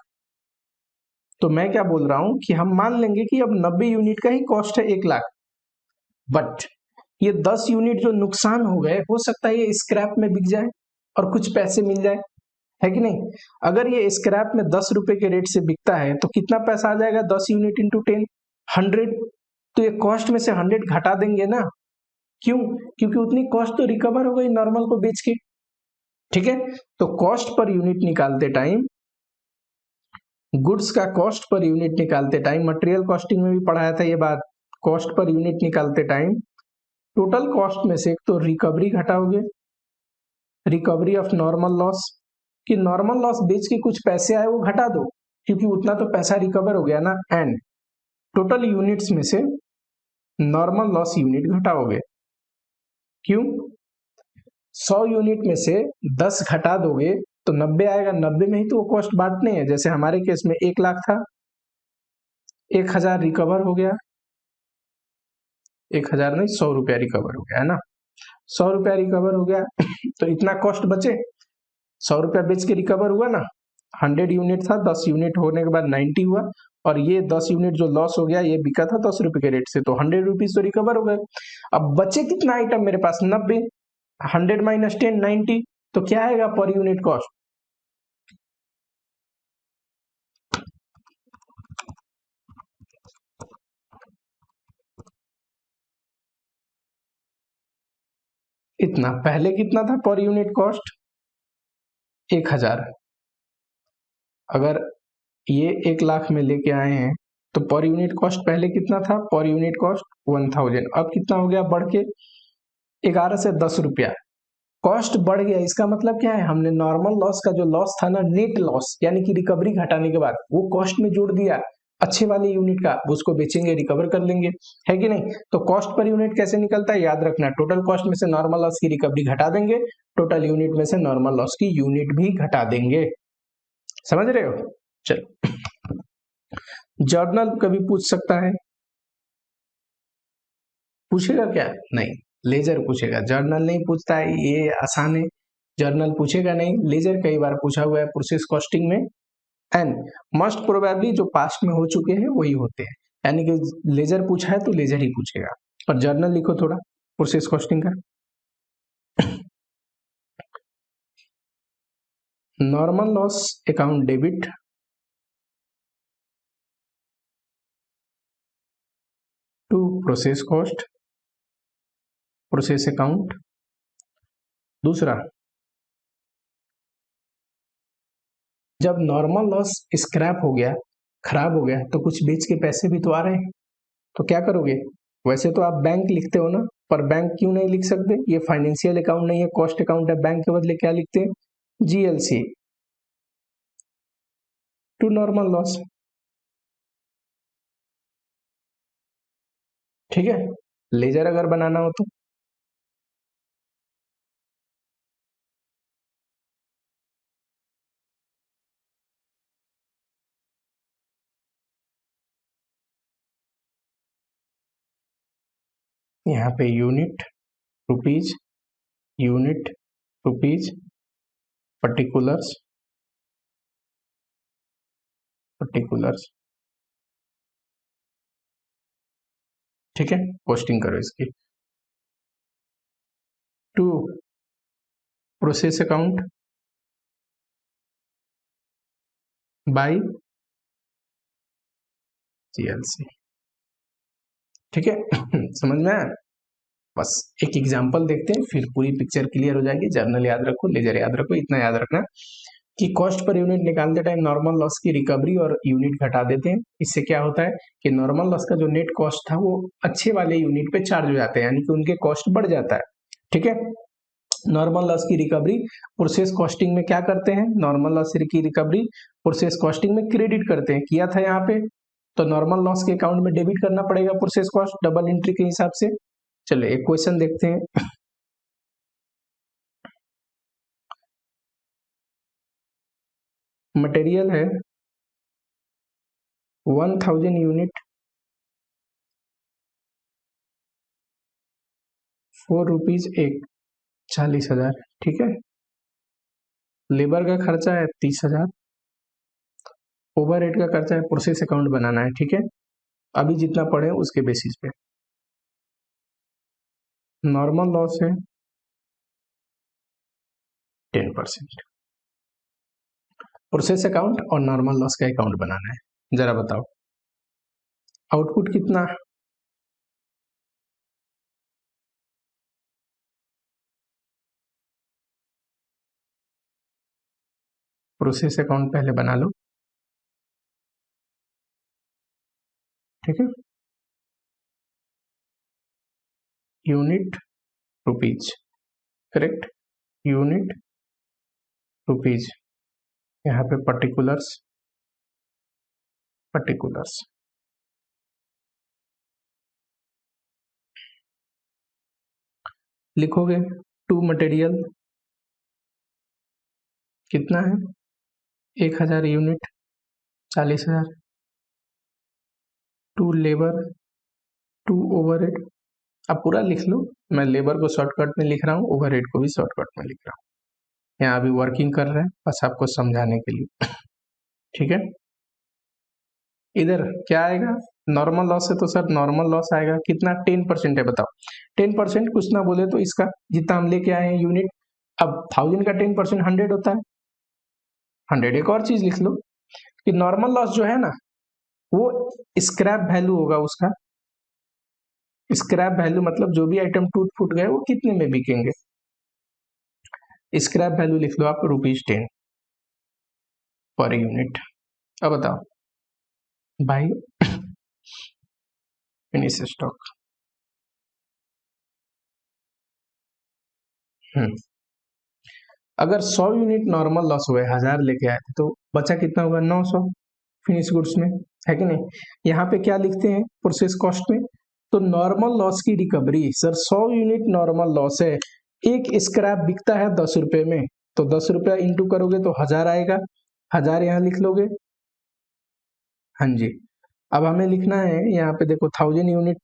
S1: तो मैं क्या बोल रहा हूं कि हम मान लेंगे कि अब 90 यूनिट का ही कॉस्ट है 1 लाख, बट ये 10 यूनिट जो नुकसान हो गए, हो सकता है ये स्क्रैप में बिक जाए और कुछ पैसे मिल जाए, है कि नहीं? अगर ये स्क्रैप में 10 रुपए के रेट से बिकता है तो कितना पैसा आ जाएगा? 10 यूनिट इंटू 10, 100। तो ये कॉस्ट में से 100 घटा देंगे ना। क्यों? क्योंकि उतनी कॉस्ट तो रिकवर हो गई नॉर्मल को बेच के, ठीक है? तो कॉस्ट पर यूनिट निकालते टाइम, गुड्स का कॉस्ट पर यूनिट निकालते टाइम, मटेरियल कॉस्टिंग में भी पढ़ाया था ये बात, कॉस्ट पर यूनिट निकालते टाइम टोटल कॉस्ट में से एक तो रिकवरी घटाओगे, रिकवरी ऑफ नॉर्मल लॉस, कि नॉर्मल लॉस बेच के कुछ पैसे आए वो घटा दो, क्योंकि उतना तो पैसा रिकवर हो गया ना, एंड टोटल यूनिट्स में से नॉर्मल लॉस यूनिट घटाओगे। क्यों? 100 यूनिट में से 10 घटा दोगे तो 90 आएगा, 90 में ही तो वो कॉस्ट बांटने हैं। जैसे हमारे केस में 1 लाख था, 1000 रिकवर हो गया, 1000 नहीं, 100 रुपया रिकवर हो गया, है ना? 100 रुपया रिकवर हो गया तो इतना कॉस्ट बचे, 100 रुपया बेच के रिकवर हुआ ना। 100 यूनिट था, 10 यूनिट होने के बाद 90 हुआ, और ये 10 यूनिट जो लॉस हो गया ये बिका था 10 रुपए के रेट से, तो 100 रुपीज तो रिकवर हो गए। अब बचे कितना आइटम मेरे पास? 90। 100 माइनस 10, 90। तो क्या आएगा पर यूनिट कॉस्ट? इतना। पहले कितना था पर यूनिट कॉस्ट? 1000। अगर ये 1 लाख में लेके आए हैं तो पर यूनिट कॉस्ट पहले कितना था? Per unit cost 1000। अब कितना हो गया बढ़ के? 11 से 10 रुपया। कॉस्ट बढ़ गया, इसका मतलब क्या है, हमने नॉर्मल लॉस का जो लॉस था ना, नेट लॉस यानी कि रिकवरी घटाने के बाद वो कॉस्ट में जोड़ दिया अच्छे वाले यूनिट का, उसको बेचेंगे रिकवर कर लेंगे, है कि नहीं। तो कॉस्ट पर यूनिट कैसे निकलता है, याद रखना, टोटल कॉस्ट में से नॉर्मल लॉस की रिकवरी घटा देंगे, टोटल यूनिट में से नॉर्मल लॉस की यूनिट भी घटा देंगे, समझ रहे हो। चलो, जर्नल कभी पूछ सकता है, पूछेगा क्या, नहीं, लेजर पूछेगा, जर्नल नहीं पूछता है, ये आसान है, जर्नल पूछेगा नहीं, लेजर कई बार पूछा हुआ है प्रोसेस कॉस्टिंग में, एंड मोस्ट प्रोबेबली जो पास्ट में हो चुके हैं वही होते हैं, यानी कि लेजर पूछा है तो लेजर ही पूछेगा, और जर्नल लिखो थोड़ा प्रोसेस कॉस्टिंग का। Normal loss account debit to process cost, process account. दूसरा, जब नॉर्मल लॉस स्क्रैप हो गया, खराब हो गया, तो कुछ बेच के पैसे भी तो आ रहे हैं, तो क्या करोगे, वैसे तो आप बैंक लिखते हो ना, पर बैंक क्यों नहीं लिख सकते, ये फाइनेंशियल अकाउंट नहीं है, कॉस्ट अकाउंट है, बैंक के बदले क्या लिखते हैं, जीएलसी टू नॉर्मल लॉस, ठीक है। लेजर अगर बनाना हो तो यहाँ पे unit rupees, unit rupees, particulars, particulars, ठीक है, पोस्टिंग करो इसकी। To process account by GLC, ठीक है। समझ में आया, बस एक एग्जांपल देखते हैं फिर पूरी पिक्चर क्लियर हो जाएगी। जर्नल याद रखो, लेजर याद रखो, इतना याद रखना कि कॉस्ट पर यूनिट निकालते टाइम नॉर्मल लॉस की रिकवरी और यूनिट घटा देते हैं, इससे क्या होता है कि नॉर्मल लॉस का जो नेट कॉस्ट था वो अच्छे वाले यूनिट पे चार्ज हो जाते हैं, यानी कि उनके कॉस्ट बढ़ जाता है, ठीक है। नॉर्मल लॉस की रिकवरी प्रोसेस कॉस्टिंग में क्या करते हैं, नॉर्मल लॉस की रिकवरी प्रोसेस कॉस्टिंग में क्रेडिट करते हैं, किया था यहाँ पे, तो नॉर्मल लॉस के अकाउंट में डेबिट करना पड़ेगा प्रोसेस कॉस्ट डबल एंट्री के हिसाब से। चलो एक क्वेश्चन देखते हैं, मटेरियल है 1000 यूनिट, 4 रुपीज एक, 40,000, ठीक है। लेबर का खर्चा है 30,000, ओवर हेड का खर्चा है, प्रोसेस अकाउंट बनाना है, ठीक है। अभी जितना पढ़े उसके बेसिस पे नॉर्मल लॉस है 10%, प्रोसेस अकाउंट और नॉर्मल लॉस का अकाउंट बनाना है, जरा बताओ आउटपुट कितना, प्रोसेस अकाउंट पहले बना लो, ठीक है। Unit rupees, correct, unit rupees, यहाँ पे पर्टिकुलर्स, पर्टिकुलर्स, लिखोगे टू मटेरियल कितना है, 1000 unit, 40,000, to labour, to overhead, अब पूरा लिख लो, मैं लेबर को शॉर्टकट में लिख रहा हूँ, ओवरहेड को भी शॉर्टकट में लिख रहा हूँ, यहाँ अभी वर्किंग कर रहे हैं बस आपको समझाने के लिए, ठीक है। इधर क्या आएगा, नॉर्मल लॉस है तो सर नॉर्मल लॉस आएगा कितना, 10% है, बताओ 10% कुछ ना बोले तो इसका जितना हम लेके आए हैं यूनिट, अब 1000 का 10% 100 होता है, 100। एक और चीज लिख लो कि नॉर्मल लॉस जो है ना वो स्क्रैप वैल्यू होगा उसका, स्क्रैप वैल्यू मतलब जो भी आइटम टूट फूट गए वो कितने में बिकेंगे, स्क्रैप वैल्यू लिख लो आप ₹10 पर यूनिट। अब बताओ बाई फिनिश स्टॉक, अगर 100 यूनिट नॉर्मल लॉस हुए, 1000 लेके आए थे, तो बचा कितना होगा? 900 फिनिश गुड्स में, है कि नहीं? यहाँ पे क्या लिखते हैं प्रोसेस कॉस्ट में? तो नॉर्मल लॉस की recovery, sir 100 unit normal loss है, एक स्क्रैप बिकता है 10 रुपए में, तो 10 रुपया इंटू करोगे तो 1000 आएगा, 1000 यहाँ लिख लोगे। हाँ जी, अब हमें लिखना है यहाँ पे देखो 1000 यूनिट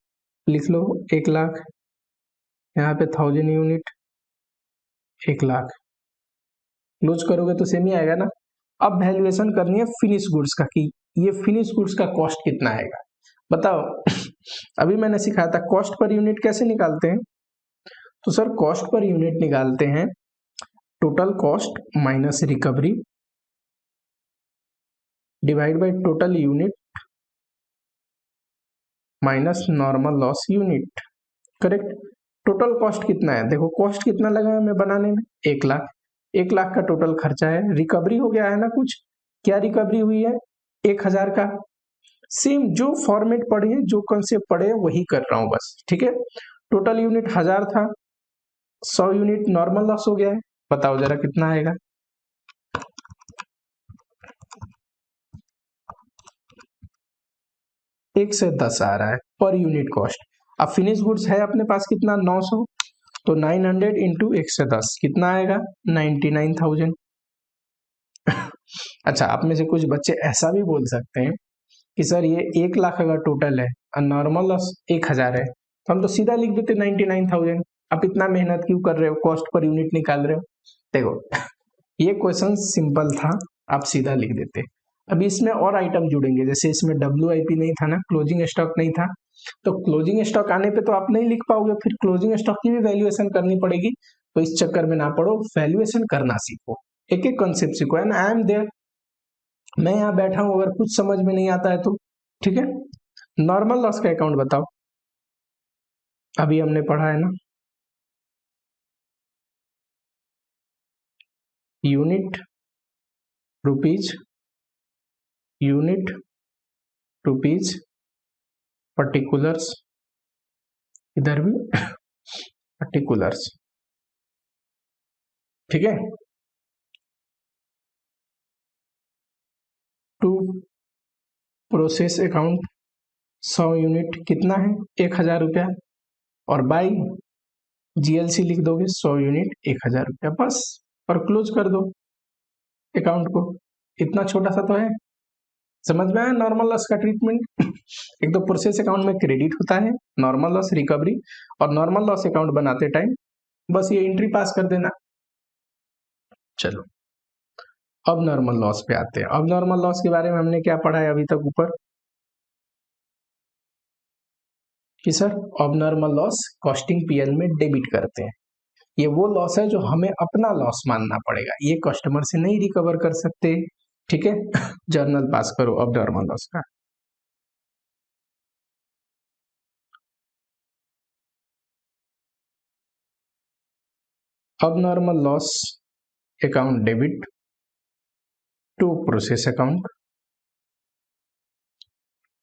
S1: लिख लो, 1 लाख, यहाँ पे 1000 यूनिट 1 लाख, क्लोज करोगे तो सेम ही आएगा ना। अब वैल्यूएशन करनी है फिनिश गुड्स का, कि ये फिनिश गुड्स का कॉस्ट कितना आएगा, बताओ। अभी मैंने सिखाया था कॉस्ट पर यूनिट कैसे निकालते हैं, तो सर कॉस्ट पर यूनिट निकालते हैं total cost minus recovery divide by total unit minus normal loss unit, correct. Total cost कितना है, देखो कॉस्ट कितना लगा हमें बनाने में, 1 लाख, 1 लाख का टोटल खर्चा है, रिकवरी हो गया है ना कुछ, क्या रिकवरी हुई है? 1000 का। सेम जो फॉर्मेट पढ़े हैं, जो कंसेप्ट पढ़े हैं वही कर रहा हूं बस, ठीक है। टोटल यूनिट 1000 था, 100 यूनिट नॉर्मल लॉस हो गया है, बताओ जरा कितना आएगा? 1 से 10 आ रहा है पर यूनिट कॉस्ट। अब फिनिश गुड्स है अपने पास कितना? 900, तो 900 इंटू 1 से 10 कितना आएगा? 99,000। अच्छा, आप में से कुछ बच्चे ऐसा भी बोल सकते हैं कि सर ये 1 लाख अगर टोटल है और नॉर्मल लॉस 1000 है, तो हम तो सीधा लिख देते 99,000। आप इतना मेहनत क्यों कर रहे हो, कॉस्ट पर यूनिट निकाल रहे हो? देखो ये क्वेश्चन सिंपल था, आप सीधा लिख देते। अभी इसमें और आइटम जुड़ेंगे, जैसे इसमें WIP नहीं था ना, क्लोजिंग स्टॉक नहीं था, तो क्लोजिंग स्टॉक आने पे तो आप नहीं लिख पाओगे, फिर क्लोजिंग स्टॉक की भी वैल्यूएशन करनी पड़ेगी। तो इस चक्कर में ना पड़ो, वैल्यूएशन करना सीखो, एक एक कॉन्सेप्ट सीखो, एंड आई एम देयर, मैं यहाँ बैठा हूं, अगर कुछ समझ में नहीं आता है तो ठीक है। नॉर्मल लॉस का अकाउंट बताओ, अभी हमने पढ़ा है ना, unit rupees, unit rupees particulars, इधर भी पर्टिकुलर्स, ठीक है। टू प्रोसेस अकाउंट 100 यूनिट कितना है? 1000 रुपया, और बाई GLC लिख दोगे 100 यूनिट 1000 रुपया, बस, और क्लोज कर दो अकाउंट को। इतना छोटा सा तो है, समझ में आया नॉर्मल लॉस का ट्रीटमेंट? एक तो प्रोसेस अकाउंट में क्रेडिट होता है, नॉर्मल लॉस रिकवरी, और नॉर्मल लॉस अकाउंट बनाते टाइम बस ये एंट्री पास कर देना। चलो अब नॉर्मल लॉस पे आते हैं। अब नॉर्मल लॉस के बारे में हमने क्या पढ़ा है अभी तक ऊपर, कि सर अब नॉर्मल लॉस कॉस्टिंग PL में डेबिट करते हैं। ये वो लॉस है जो हमें अपना लॉस मानना पड़ेगा, ये कस्टमर से नहीं रिकवर कर सकते, ठीक है। जर्नल पास करो अब नॉर्मल लॉस का। अब normal loss account debit to process account,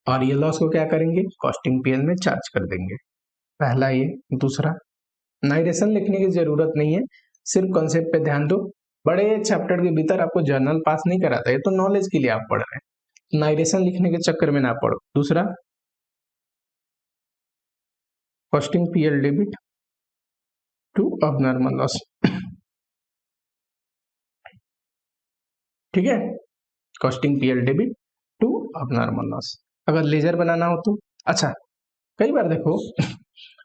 S1: और ये लॉस को क्या करेंगे? कॉस्टिंग PL में चार्ज कर देंगे, पहला ये। दूसरा, नाइरेशन लिखने की जरूरत नहीं है, सिर्फ कॉन्सेप्ट पे ध्यान दो। बड़े चैप्टर के भीतर आपको जर्नल पास नहीं कराता, ये तो नॉलेज के लिए आप पढ़ रहे हैं, नाइरेशन लिखने के चक्कर में ना पढ़ो। दूसरा, कॉस्टिंग PL डेबिट टू अब नॉर्मल लॉस, ठीक है। कॉस्टिंग PL डेबिट टू अब नॉर्मल लॉस। अगर लेजर बनाना हो तो, अच्छा कई बार देखो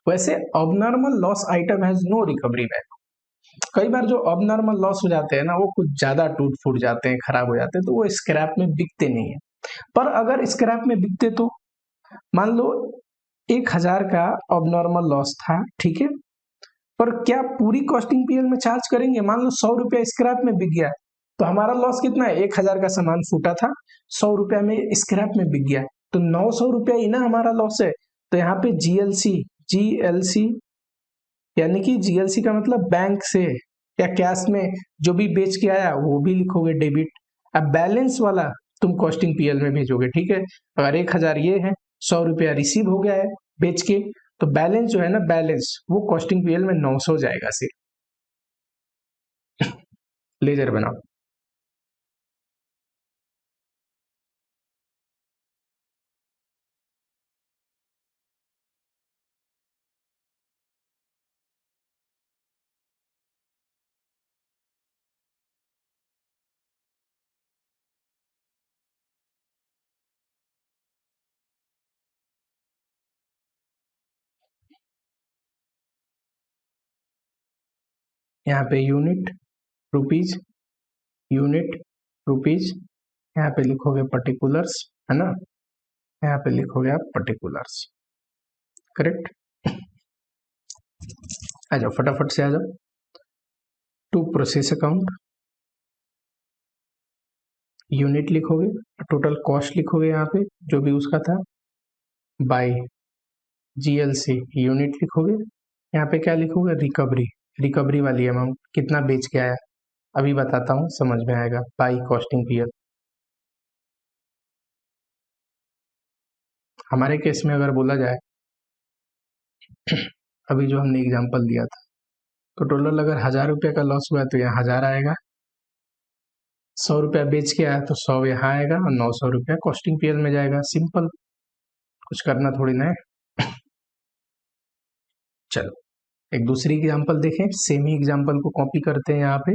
S1: वैसे abnormal loss item has no recovery value. कई बार जो अबनॉर्मल लॉस हो जाते हैं ना, वो कुछ ज्यादा टूट फूट जाते हैं, खराब हो जाते हैं, तो वो स्क्रैप में बिकते नहीं है। पर अगर स्क्रैप में बिकते तो, मान लो 1000 का अबनॉर्मल लॉस था, ठीक है, पर क्या पूरी कॉस्टिंग PL में चार्ज करेंगे? मान लो 100 रुपया स्क्रैप में बिक गया, तो हमारा लॉस कितना है? 1000 का सामान फूटा था, 100 रुपया में स्क्रैप में बिक गया, तो 900 रुपया ही ना हमारा लॉस है। तो यहाँ पे GLC यानी कि GLC का मतलब बैंक से या कैश में जो भी बेच के आया वो भी लिखोगे डेबिट। अब बैलेंस वाला तुम कॉस्टिंग PL में भेजोगे, ठीक है। अगर 1000 ये है, 100 रुपया रिसीव हो गया है बेच के, तो बैलेंस जो है ना, बैलेंस वो कॉस्टिंग PL में 900 जाएगा सिर्फ। लेजर बनाओ। यहाँ पे यूनिट, रुपीज, यूनिट, रुपीज, यहाँ पे लिखोगे पर्टिकुलर्स, है ना, यहाँ पे लिखोगे आप पर्टिकुलर्स, करेक्ट। आ जाओ फटाफट से आ जाओ। टू प्रोसेस अकाउंट, यूनिट लिखोगे, टोटल कॉस्ट लिखोगे यहाँ पे जो भी उसका था, बाय जीएलसी यूनिट लिखोगे, यहाँ पे क्या लिखोगे, रिकवरी, रिकवरी वाली अमाउंट कितना बेच के आया, अभी बताता हूँ समझ में आएगा, बाई कॉस्टिंग पीरियड। हमारे केस में अगर बोला जाए अभी जो हमने एग्जांपल दिया था, तो टोटल अगर 1000 रुपये का लॉस हुआ है तो यहाँ 1000 आएगा, 100 रुपया बेच के आया तो 100 यहाँ आएगा और 900 रुपया कॉस्टिंग पीरियड में जाएगा। सिंपल, कुछ करना थोड़ी ना है। चलो एक दूसरी एग्जांपल देखें, सेम ही एग्जांपल को कॉपी करते हैं यहाँ पे,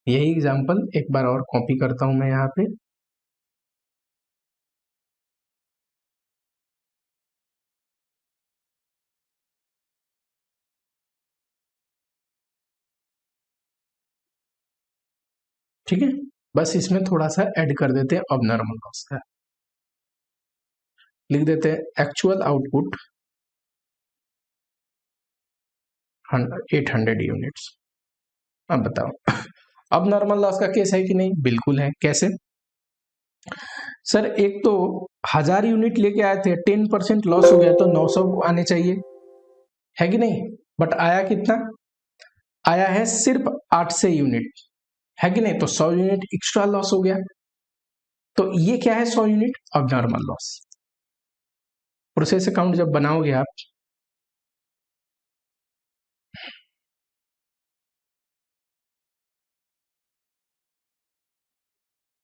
S1: यही एग्जांपल एक बार और कॉपी करता हूं मैं यहाँ पे। ठीक है, बस इसमें थोड़ा सा ऐड कर देते हैं अब नॉर्मल लॉस का, लिख देते हैं एक्चुअल आउटपुट 800 यूनिट्स। अब बताओ अब नॉर्मल लॉस का केस है कि नहीं, बिल्कुल है। कैसे सर, एक तो 1000 यूनिट लेके आए थे, 10% लॉस हो गया तो 900 आने चाहिए, है कि नहीं, बट आया कितना, आया है सिर्फ 800 यूनिट, है कि नहीं, तो 100 यूनिट एक्स्ट्रा लॉस हो गया। तो ये क्या है, 100 यूनिट अब नॉर्मल लॉस। प्रोसेस अकाउंट जब बनाओगे आप,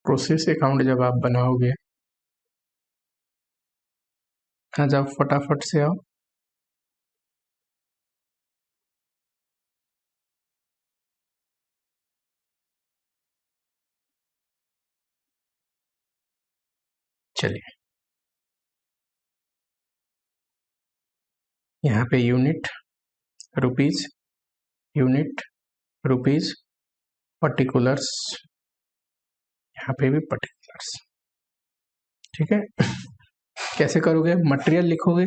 S1: प्रोसेस अकाउंट जब आप बनाओगे, आ जाओ फटाफट से आओ। चलिए यहाँ पे unit, rupees, unit, rupees, particulars, यहाँ पे भी पर्टिकुलर्स। ठीक है, कैसे करोगे, मटेरियल लिखोगे,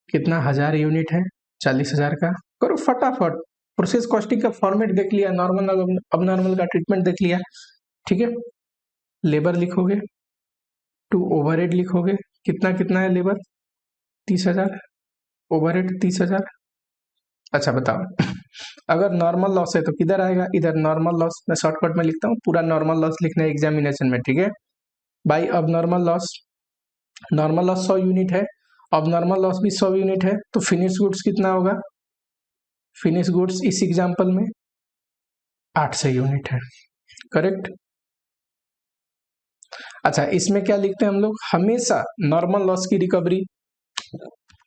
S1: कितना 1000 यूनिट है, 40,000 का, करो फटाफट। प्रोसेस कॉस्टिंग का फॉर्मेट देख लिया, नॉर्मल अब नॉर्मल का ट्रीटमेंट देख लिया। ठीक है, लेबर लिखोगे, टू ओवरहेड लिखोगे, कितना कितना है लेबर, 30,000, ओवरहेड 30,000। अच्छा बताओ अगर नॉर्मल लॉस है तो किधर आएगा, इधर नॉर्मल लॉस, मैं शॉर्टकट में लिखता हूँ, पूरा नॉर्मल लॉस लिखना है एग्जामिनेशन में। ठीक है, बाई अब normal loss, normal loss 100 unit है, अब नॉर्मल लॉस भी 100 यूनिट है, तो फिनिश गुड्स कितना होगा, फिनिश गुड्स इस एग्जाम्पल में 800 यूनिट है, करेक्ट। अच्छा इसमें क्या लिखते हैं हम लोग, हमेशा नॉर्मल लॉस की रिकवरी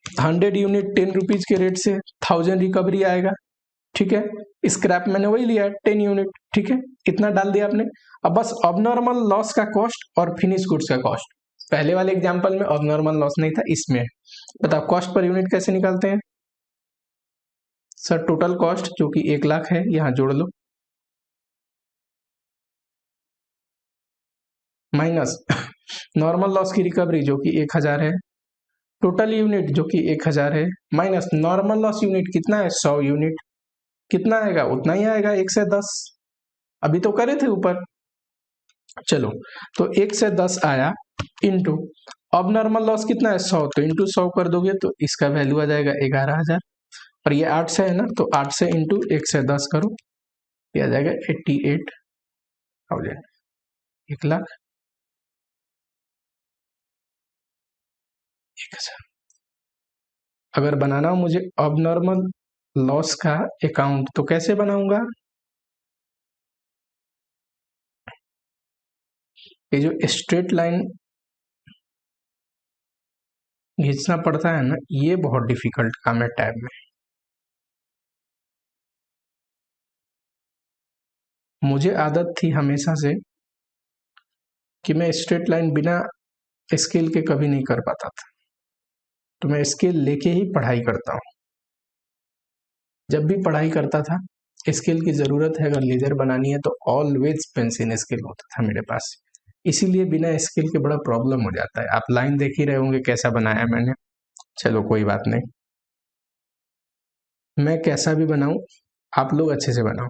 S1: 100 यूनिट 10 रुपीज के रेट से 1000 रिकवरी आएगा। ठीक है, स्क्रैप मैंने वही लिया है 10 यूनिट, ठीक है, इतना डाल दिया आपने। अब बस अबनॉर्मल लॉस का कॉस्ट और फिनिश गुड्स का कॉस्ट, पहले वाले एग्जांपल में अबनॉर्मल लॉस नहीं था, इसमें बताओ कॉस्ट पर यूनिट कैसे निकालते हैं। सर टोटल कॉस्ट जो कि 1 लाख है, यहां जोड़ लो, माइनस नॉर्मल लॉस की रिकवरी जो कि 1000 है, टोटल यूनिट जो कि 1000 है, माइनस नॉर्मल लॉस यूनिट कितना है, 100 यूनिट, कितना आएगा, उतना ही आएगा, 1 से 10, अभी तो करे थे ऊपर। चलो तो 1 से 10 आया, इंटू अब नॉर्मल लॉस कितना है 100, तो इंटू 100 कर दोगे तो इसका वैल्यू आ जाएगा 11,000, और ये 8 से है ना, तो 8 से इंटू 1 से 10 करो, ये आ जाएगा 88,000, 1 लाख 1,000। अगर बनाना हो मुझे अब नॉर्मल लॉस का अकाउंट तो कैसे बनाऊंगा? ये जो स्ट्रेट लाइन खींचना पड़ता है ना, ये बहुत डिफिकल्ट काम है टैब में। मुझे आदत थी हमेशा से कि मैं स्ट्रेट लाइन बिना स्केल के कभी नहीं कर पाता था, तो मैं स्केल लेके ही पढ़ाई करता हूँ। जब भी पढ़ाई करता था, स्केल की जरूरत है अगर लेजर बनानी है तो ऑलवेज पेंसिल स्केल होता था मेरे पास। इसीलिए बिना स्केल के बड़ा प्रॉब्लम हो जाता है। आप लाइन देख ही रहे होंगे कैसा बनाया मैंने। चलो कोई बात नहीं, मैं कैसा भी बनाऊं, आप लोग अच्छे से बनाओ।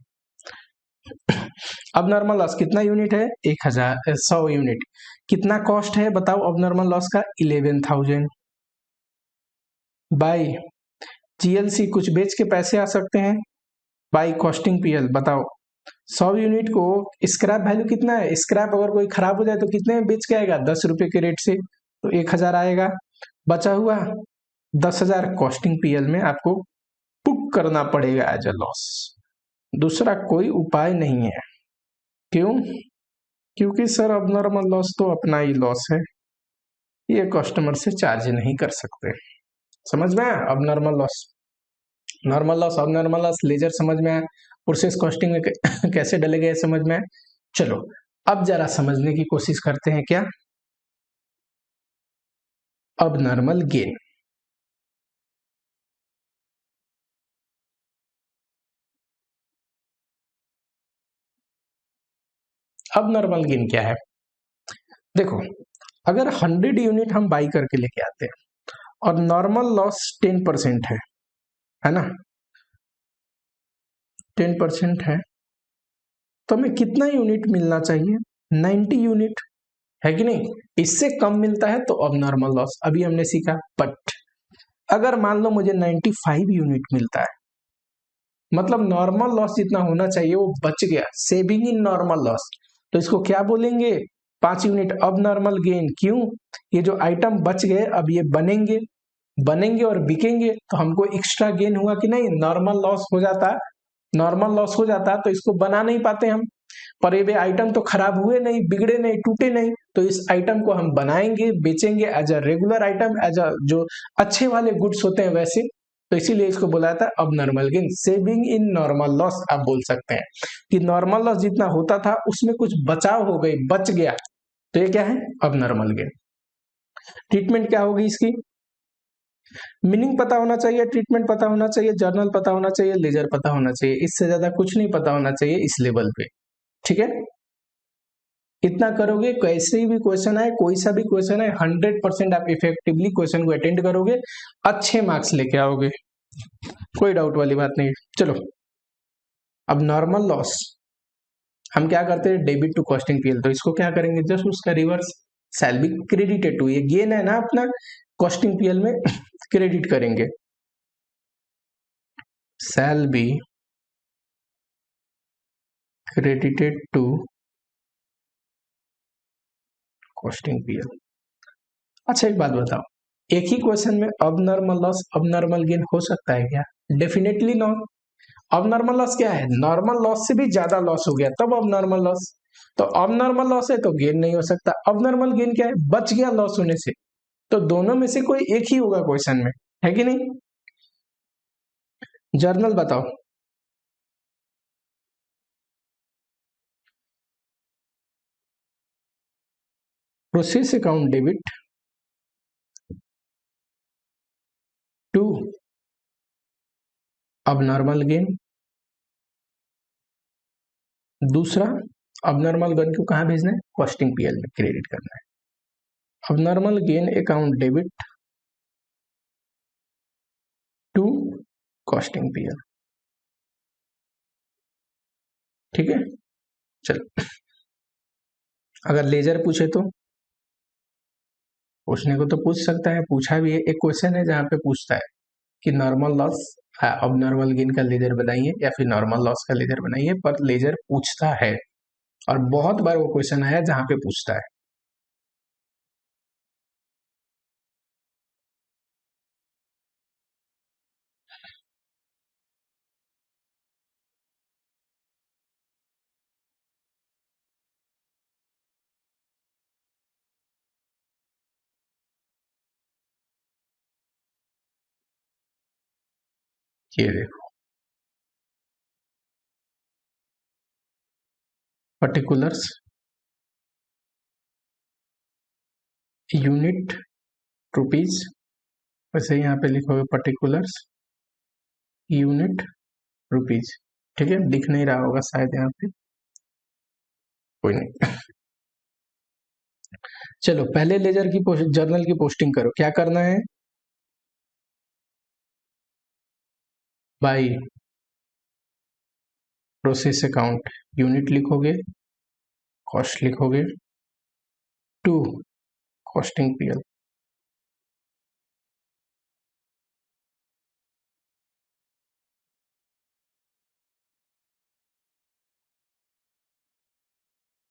S1: अब नॉर्मल लॉस कितना यूनिट है? 1,100 यूनिट। कितना कॉस्ट है बताओ अब नॉर्मल लॉस का? 11,000 बाई जीएलसी। कुछ बेच के पैसे आ सकते हैं, बाई कॉस्टिंग पीएल। बताओ 100 यूनिट को स्क्रैप वैल्यू कितना है? स्क्रैप अगर कोई खराब हो जाए तो कितने में बेच के आएगा? 10 रुपए के रेट से, तो 1,000 आएगा। बचा हुआ 10,000 कॉस्टिंग पीएल में आपको पुट करना पड़ेगा एज अ लॉस। दूसरा कोई उपाय नहीं है। क्यों? क्योंकि सर अब नॉर्मल लॉस तो अपना ही लॉस है, ये कस्टमर से चार्ज नहीं कर सकते। समझ में आया? अब नॉर्मल लॉस, नॉर्मल लॉस, अब नॉर्मल लॉस लेजर समझ में आया। प्रोसेस कॉस्टिंग में कैसे डले गए समझ में आया। चलो अब जरा समझने की कोशिश करते हैं क्या? अब नॉर्मल गेन। अब नॉर्मल गेन क्या है? देखो, अगर 100 यूनिट हम बाई करके लेके आते हैं और नॉर्मल लॉस 10% है ना, 10% है, तो हमें कितना यूनिट मिलना चाहिए? 90 यूनिट, है कि नहीं? इससे कम मिलता है तो अब नॉर्मल लॉस। अभी हमने सीखा। बट अगर मान लो मुझे 95 यूनिट मिलता है, मतलब नॉर्मल लॉस जितना होना चाहिए वो बच गया, सेविंग इन नॉर्मल लॉस, तो इसको क्या बोलेंगे? 5 यूनिट अब नॉर्मल गेन। क्यों? ये जो आइटम बच गए अब ये बनेंगे, बनेंगे और बिकेंगे, तो हमको एक्स्ट्रा गेन हुआ कि नहीं? नॉर्मल लॉस हो जाता, नॉर्मल लॉस हो जाता तो इसको बना नहीं पाते हम। पर ये आइटम तो खराब हुए नहीं, बिगड़े नहीं, टूटे नहीं, तो इस आइटम को हम बनाएंगे, बेचेंगे as a regular item, as a जो अच्छे वाले गुड्स होते हैं वैसे। तो इसीलिए इसको बोला था अब normal gain. Saving in normal loss आप बोल सकते हैं कि नॉर्मल लॉस जितना होता था उसमें कुछ बचाव हो गई, बच गया, तो ये क्या है? Abnormal gain. ट्रीटमेंट क्या होगी इसकी? मीनिंग पता होना चाहिए, ट्रीटमेंट पता होना चाहिए, जर्नल पता होना चाहिए, लेजर पता होना चाहिए, इससे ज्यादा कुछ नहीं पता होना चाहिए इस लेवल पे। ठीक है, इतना करोगे, कैसे भी क्वेश्चन आए, कोई सा भी क्वेश्चन आए, 100% आप इफेक्टिवली क्वेश्चन को अटेंड करोगे, अच्छे मार्क्स लेके आओगे, कोई डाउट वाली बात नहीं। चलो अब नॉर्मल लॉस हम क्या करते हैं? डेबिट टू कॉस्टिंग पीएल, तो इसको क्या करेंगे? जस्ट उसका reverse, shall be credited to, ये गेन है ना अपना, कॉस्टिंग पीएल में क्रेडिट करेंगे, shall be credited to costing PL. अच्छा एक बात बताओ, एक ही क्वेश्चन में अब normal loss abnormal gain हो सकता है क्या? Definitely not. अब नॉर्मल लॉस क्या है? नॉर्मल लॉस से भी ज्यादा लॉस हो गया तब अब नॉर्मल लॉस। तो अब नॉर्मल लॉस है तो गेन नहीं हो सकता। अब नॉर्मल गेन क्या है? बच गया लॉस होने से। तो दोनों में से कोई एक ही होगा क्वेश्चन में, है कि नहीं? जर्नल बताओ। Process account debit to abnormal gain. दूसरा, अब नॉर्मल गेन को कहां भेजना है? कॉस्टिंग पीएल में क्रेडिट करना है। Abnormal gain account debit to costing PL. ठीक है, चलो अगर लेजर पूछे तो पूछने को तो पूछ सकता है, पूछा भी है। एक क्वेश्चन है जहां पे पूछता है कि normal loss abnormal gain का लेजर बनाइए या फिर नॉर्मल लॉस का लेजर बनाइए, पर लेजर पूछता है और बहुत बार वो क्वेश्चन आया जहां पे पूछता है। ये देखो पर्टिकुलर्स, यूनिट, रुपीज, वैसे यहाँ पे लिखोगे पर्टिकुलर्स, यूनिट, रुपीज। ठीक है, दिख नहीं रहा होगा शायद यहाँ पे, कोई नहीं। चलो पहले लेजर की जर्नल की पोस्टिंग करो। क्या करना है, बाई प्रोसेस अकाउंट, यूनिट लिखोगे, कॉस्ट लिखोगे, टू कॉस्टिंग पीएल।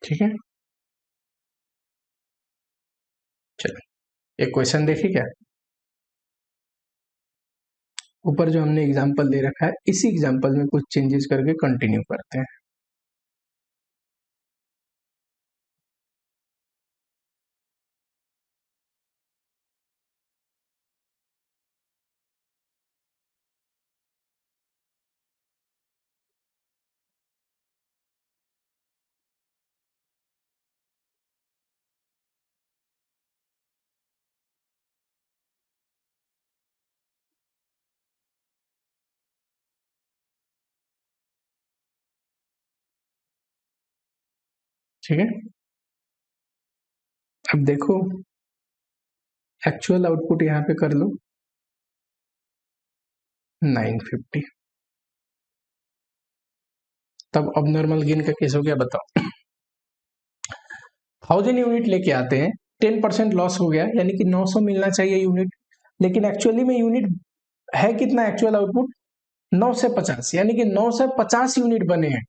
S1: ठीक है, चलो एक क्वेश्चन देखिए क्या, ऊपर जो हमने एग्जांपल दे रखा है इसी एग्जांपल में कुछ चेंजेस करके कंटिन्यू करते हैं। ठीक है, अब देखो एक्चुअल आउटपुट यहाँ पे कर लो 950। तब अब नॉर्मल गेन का केस हो गया, बताओ 1000 यूनिट लेके आते हैं, 10% लॉस हो गया, यानी कि 900 मिलना चाहिए यूनिट, लेकिन एक्चुअली में यूनिट है कितना, एक्चुअल आउटपुट 9 से 50, यानी कि 9 से 50 यूनिट बने हैं,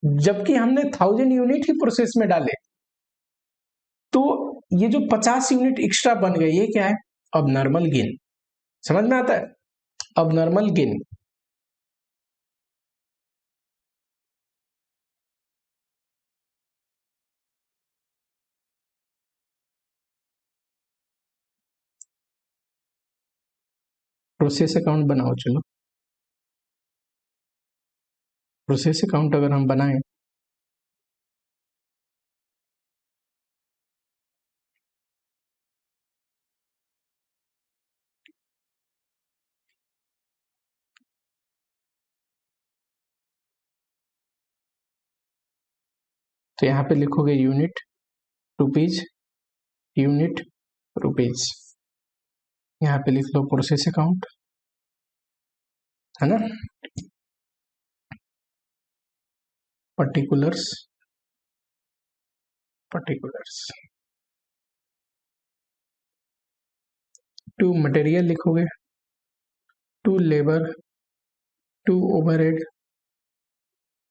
S1: जबकि हमने 1000 यूनिट ही प्रोसेस में डाले। तो ये जो 50 यूनिट एक्स्ट्रा बन गए, ये क्या है, अब नॉर्मल गेन। समझ में आता है, abnormal gain. Process account बनाओ, चलो प्रोसेस अकाउंट अगर हम बनाएं तो यहाँ पे लिखोगे यूनिट, रुपीज, यूनिट, रुपीज। यहाँ पे लिख लो प्रोसेस अकाउंट, है ना, पर्टिकुलर्स, पर्टिकुलर्स, टू मटेरियल लिखोगे, to labour, to overhead,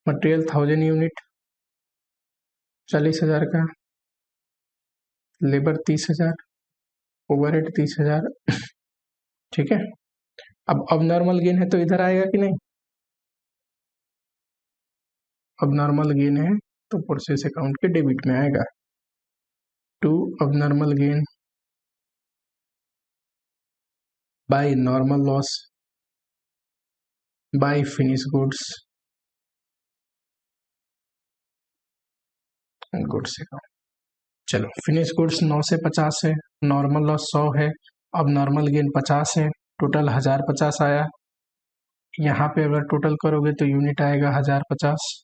S1: material 1000 unit 40,000 का, लेबर 30,000, ओवरहेड 30,000। ठीक है, अब नॉर्मल गेन है तो इधर आएगा कि नहीं, अब नॉर्मल गेन है तो प्रोसेस अकाउंट के डेबिट में आएगा। To abnormal gain by normal loss by finish goods and goods account. चलो फिनिश गुड्स 9 से 50 है, नॉर्मल लॉस 100 है, अब नॉर्मल गेन 50 है, टोटल 1050 आया। यहाँ पे अगर टोटल करोगे तो यूनिट आएगा 1050,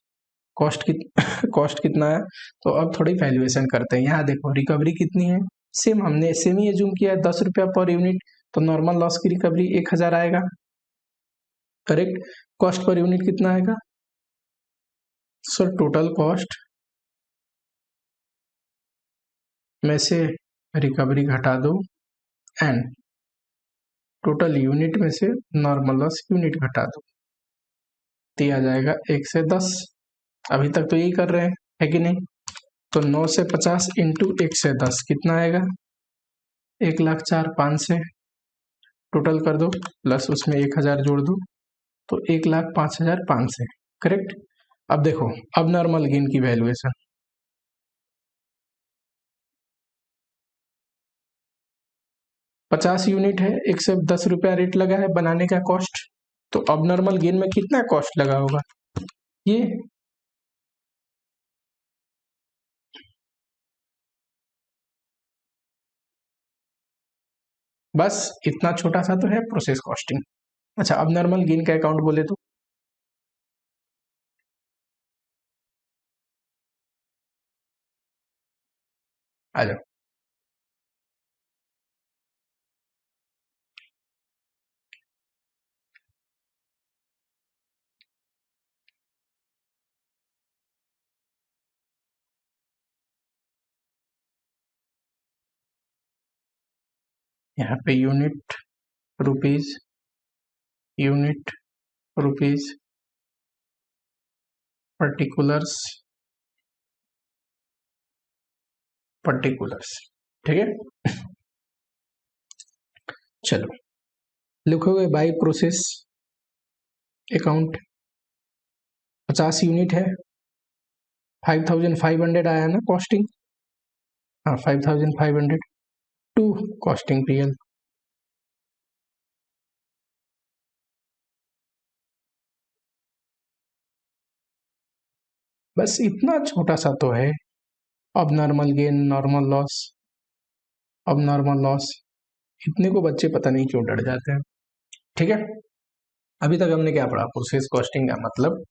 S1: कॉस्ट कॉस्ट कितना है, तो अब थोड़ी वैल्यूएशन करते हैं। यहाँ देखो रिकवरी कितनी है, सेम हमने सेम ही एज्यूम किया है 10 रुपया पर यूनिट, तो नॉर्मल लॉस की रिकवरी 1000 आएगा, करेक्ट। कॉस्ट पर यूनिट कितना आएगा, सर टोटल कॉस्ट में से रिकवरी घटा दो एंड टोटल यूनिट में से नॉर्मल लॉस यूनिट घटा दो, तो आ जाएगा 1 से 10। अभी तक तो यही कर रहे हैं, है कि नहीं। तो 9 से 50 इंटू 1 से 10 कितना आएगा, 1,04,500 से टोटल कर दो, प्लस उसमें 1000 जोड़ दो, तो 1,05,500, करेक्ट। अब देखो अब नॉर्मल गेन की वैल्यूएशन, 50 यूनिट है, 110 रुपया रेट लगा है बनाने का कॉस्ट, तो अब नॉर्मल गेन में कितना कॉस्ट लगा होगा, ये बस इतना छोटा सा तो है प्रोसेस कॉस्टिंग। अच्छा, अब नॉर्मल गेन का अकाउंट बोले तो आ जाओ। यहाँ पे unit, rupees, unit, rupees, particulars, particulars, ठीक है। चलो लिखोगे बाई प्रोसेस अकाउंट, 50 यूनिट है, 5500 आया ना कॉस्टिंग, हाँ 5500 टू कॉस्टिंग पीएल। बस इतना छोटा सा तो है। Abnormal gain, normal loss, अब नॉर्मल लॉस, इतने को बच्चे पता नहीं क्यों डर जाते हैं। ठीक है, अभी तक हमने क्या पढ़ा, प्रोसेस कॉस्टिंग का मतलब,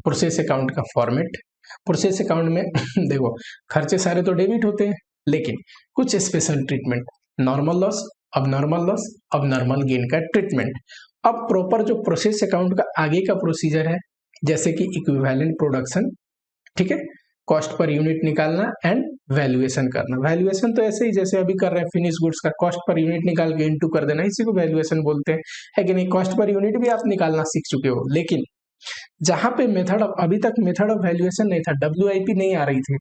S1: प्रोसेस अकाउंट का फॉर्मेट। प्रोसेस अकाउंट में देखो खर्चे सारे तो डेबिट होते हैं, लेकिन कुछ स्पेशल ट्रीटमेंट, नॉर्मल लॉस, अब normal loss, abnormal gain का ट्रीटमेंट। अब प्रॉपर जो प्रोसेस अकाउंट का आगे का प्रोसीजर है, जैसे कि इक्विवेलेंट प्रोडक्शन, ठीक है, कॉस्ट पर यूनिट निकालना एंड वैल्यूएशन करना। वैल्यूएशन तो ऐसे ही जैसे अभी कर रहे हैं फिनिश गुड्स का, कॉस्ट पर यूनिट निकाल के इनटू कर देना, इसी को वैल्यूएशन बोलते हैं, है कि नहीं। कॉस्ट पर यूनिट भी आप निकालना सीख चुके हो, लेकिन जहां पे मेथड ऑफ, अभी तक मेथड ऑफ वैल्यूएशन नहीं था, डब्ल्यूआईपी नहीं आ रही थी।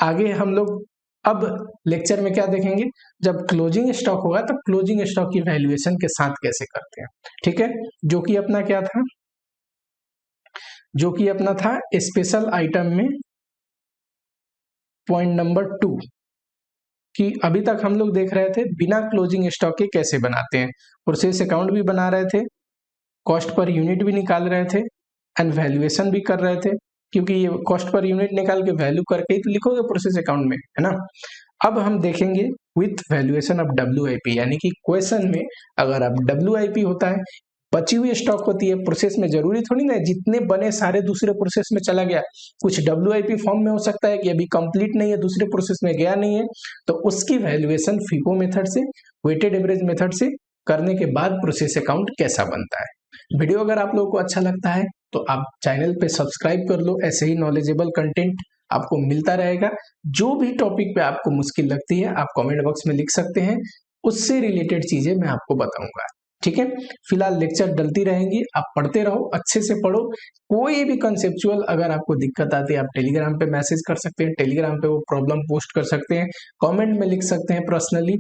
S1: आगे हम लोग अब लेक्चर में क्या देखेंगे, जब क्लोजिंग स्टॉक होगा तब क्लोजिंग स्टॉक की वैल्यूएशन के साथ कैसे करते हैं, ठीक है। जो कि अपना क्या था, जो कि अपना था स्पेशल आइटम में पॉइंट नंबर 2, कि अभी तक हम लोग देख रहे थे बिना क्लोजिंग स्टॉक के कैसे बनाते हैं। प्रोसेस अकाउंट भी बना रहे थे, कॉस्ट पर यूनिट भी निकाल रहे थे एंड वैल्यूएशन भी कर रहे थे, क्योंकि ये कॉस्ट पर यूनिट निकाल के वैल्यू करके ही तो लिखोगे प्रोसेस अकाउंट में, है ना। अब हम देखेंगे विथ वैल्यूएशन ऑफ डब्ल्यूआईपी, यानी कि क्वेश्चन में अगर अब डब्ल्यूआईपी होता है, बची हुई स्टॉक होती है प्रोसेस में, जरूरी थोड़ी ना जितने बने सारे दूसरे प्रोसेस में चला गया, कुछ डब्ल्यूआईपी फॉर्म में हो सकता है कि अभी कंप्लीट नहीं है, दूसरे प्रोसेस में गया नहीं है, तो उसकी वैल्यूएशन फीको मेथड से, वेटेड एवरेज मेथड से करने के बाद प्रोसेस अकाउंट कैसा बनता है। वीडियो अगर आप लोगों को अच्छा लगता है तो आप चैनल पे सब्सक्राइब कर लो, ऐसे ही नॉलेजेबल कंटेंट आपको मिलता रहेगा। जो भी टॉपिक पे आपको मुश्किल लगती है आप कमेंट बॉक्स में लिख सकते हैं, उससे रिलेटेड चीजें मैं आपको बताऊंगा, ठीक है। फिलहाल लेक्चर डलती रहेंगी, आप पढ़ते रहो, अच्छे से पढ़ो। कोई भी कंसेप्चुअल अगर आपको दिक्कत आती है आप टेलीग्राम पे मैसेज कर सकते हैं, टेलीग्राम पे वो प्रॉब्लम पोस्ट कर सकते हैं, कमेंट में लिख सकते हैं पर्सनली,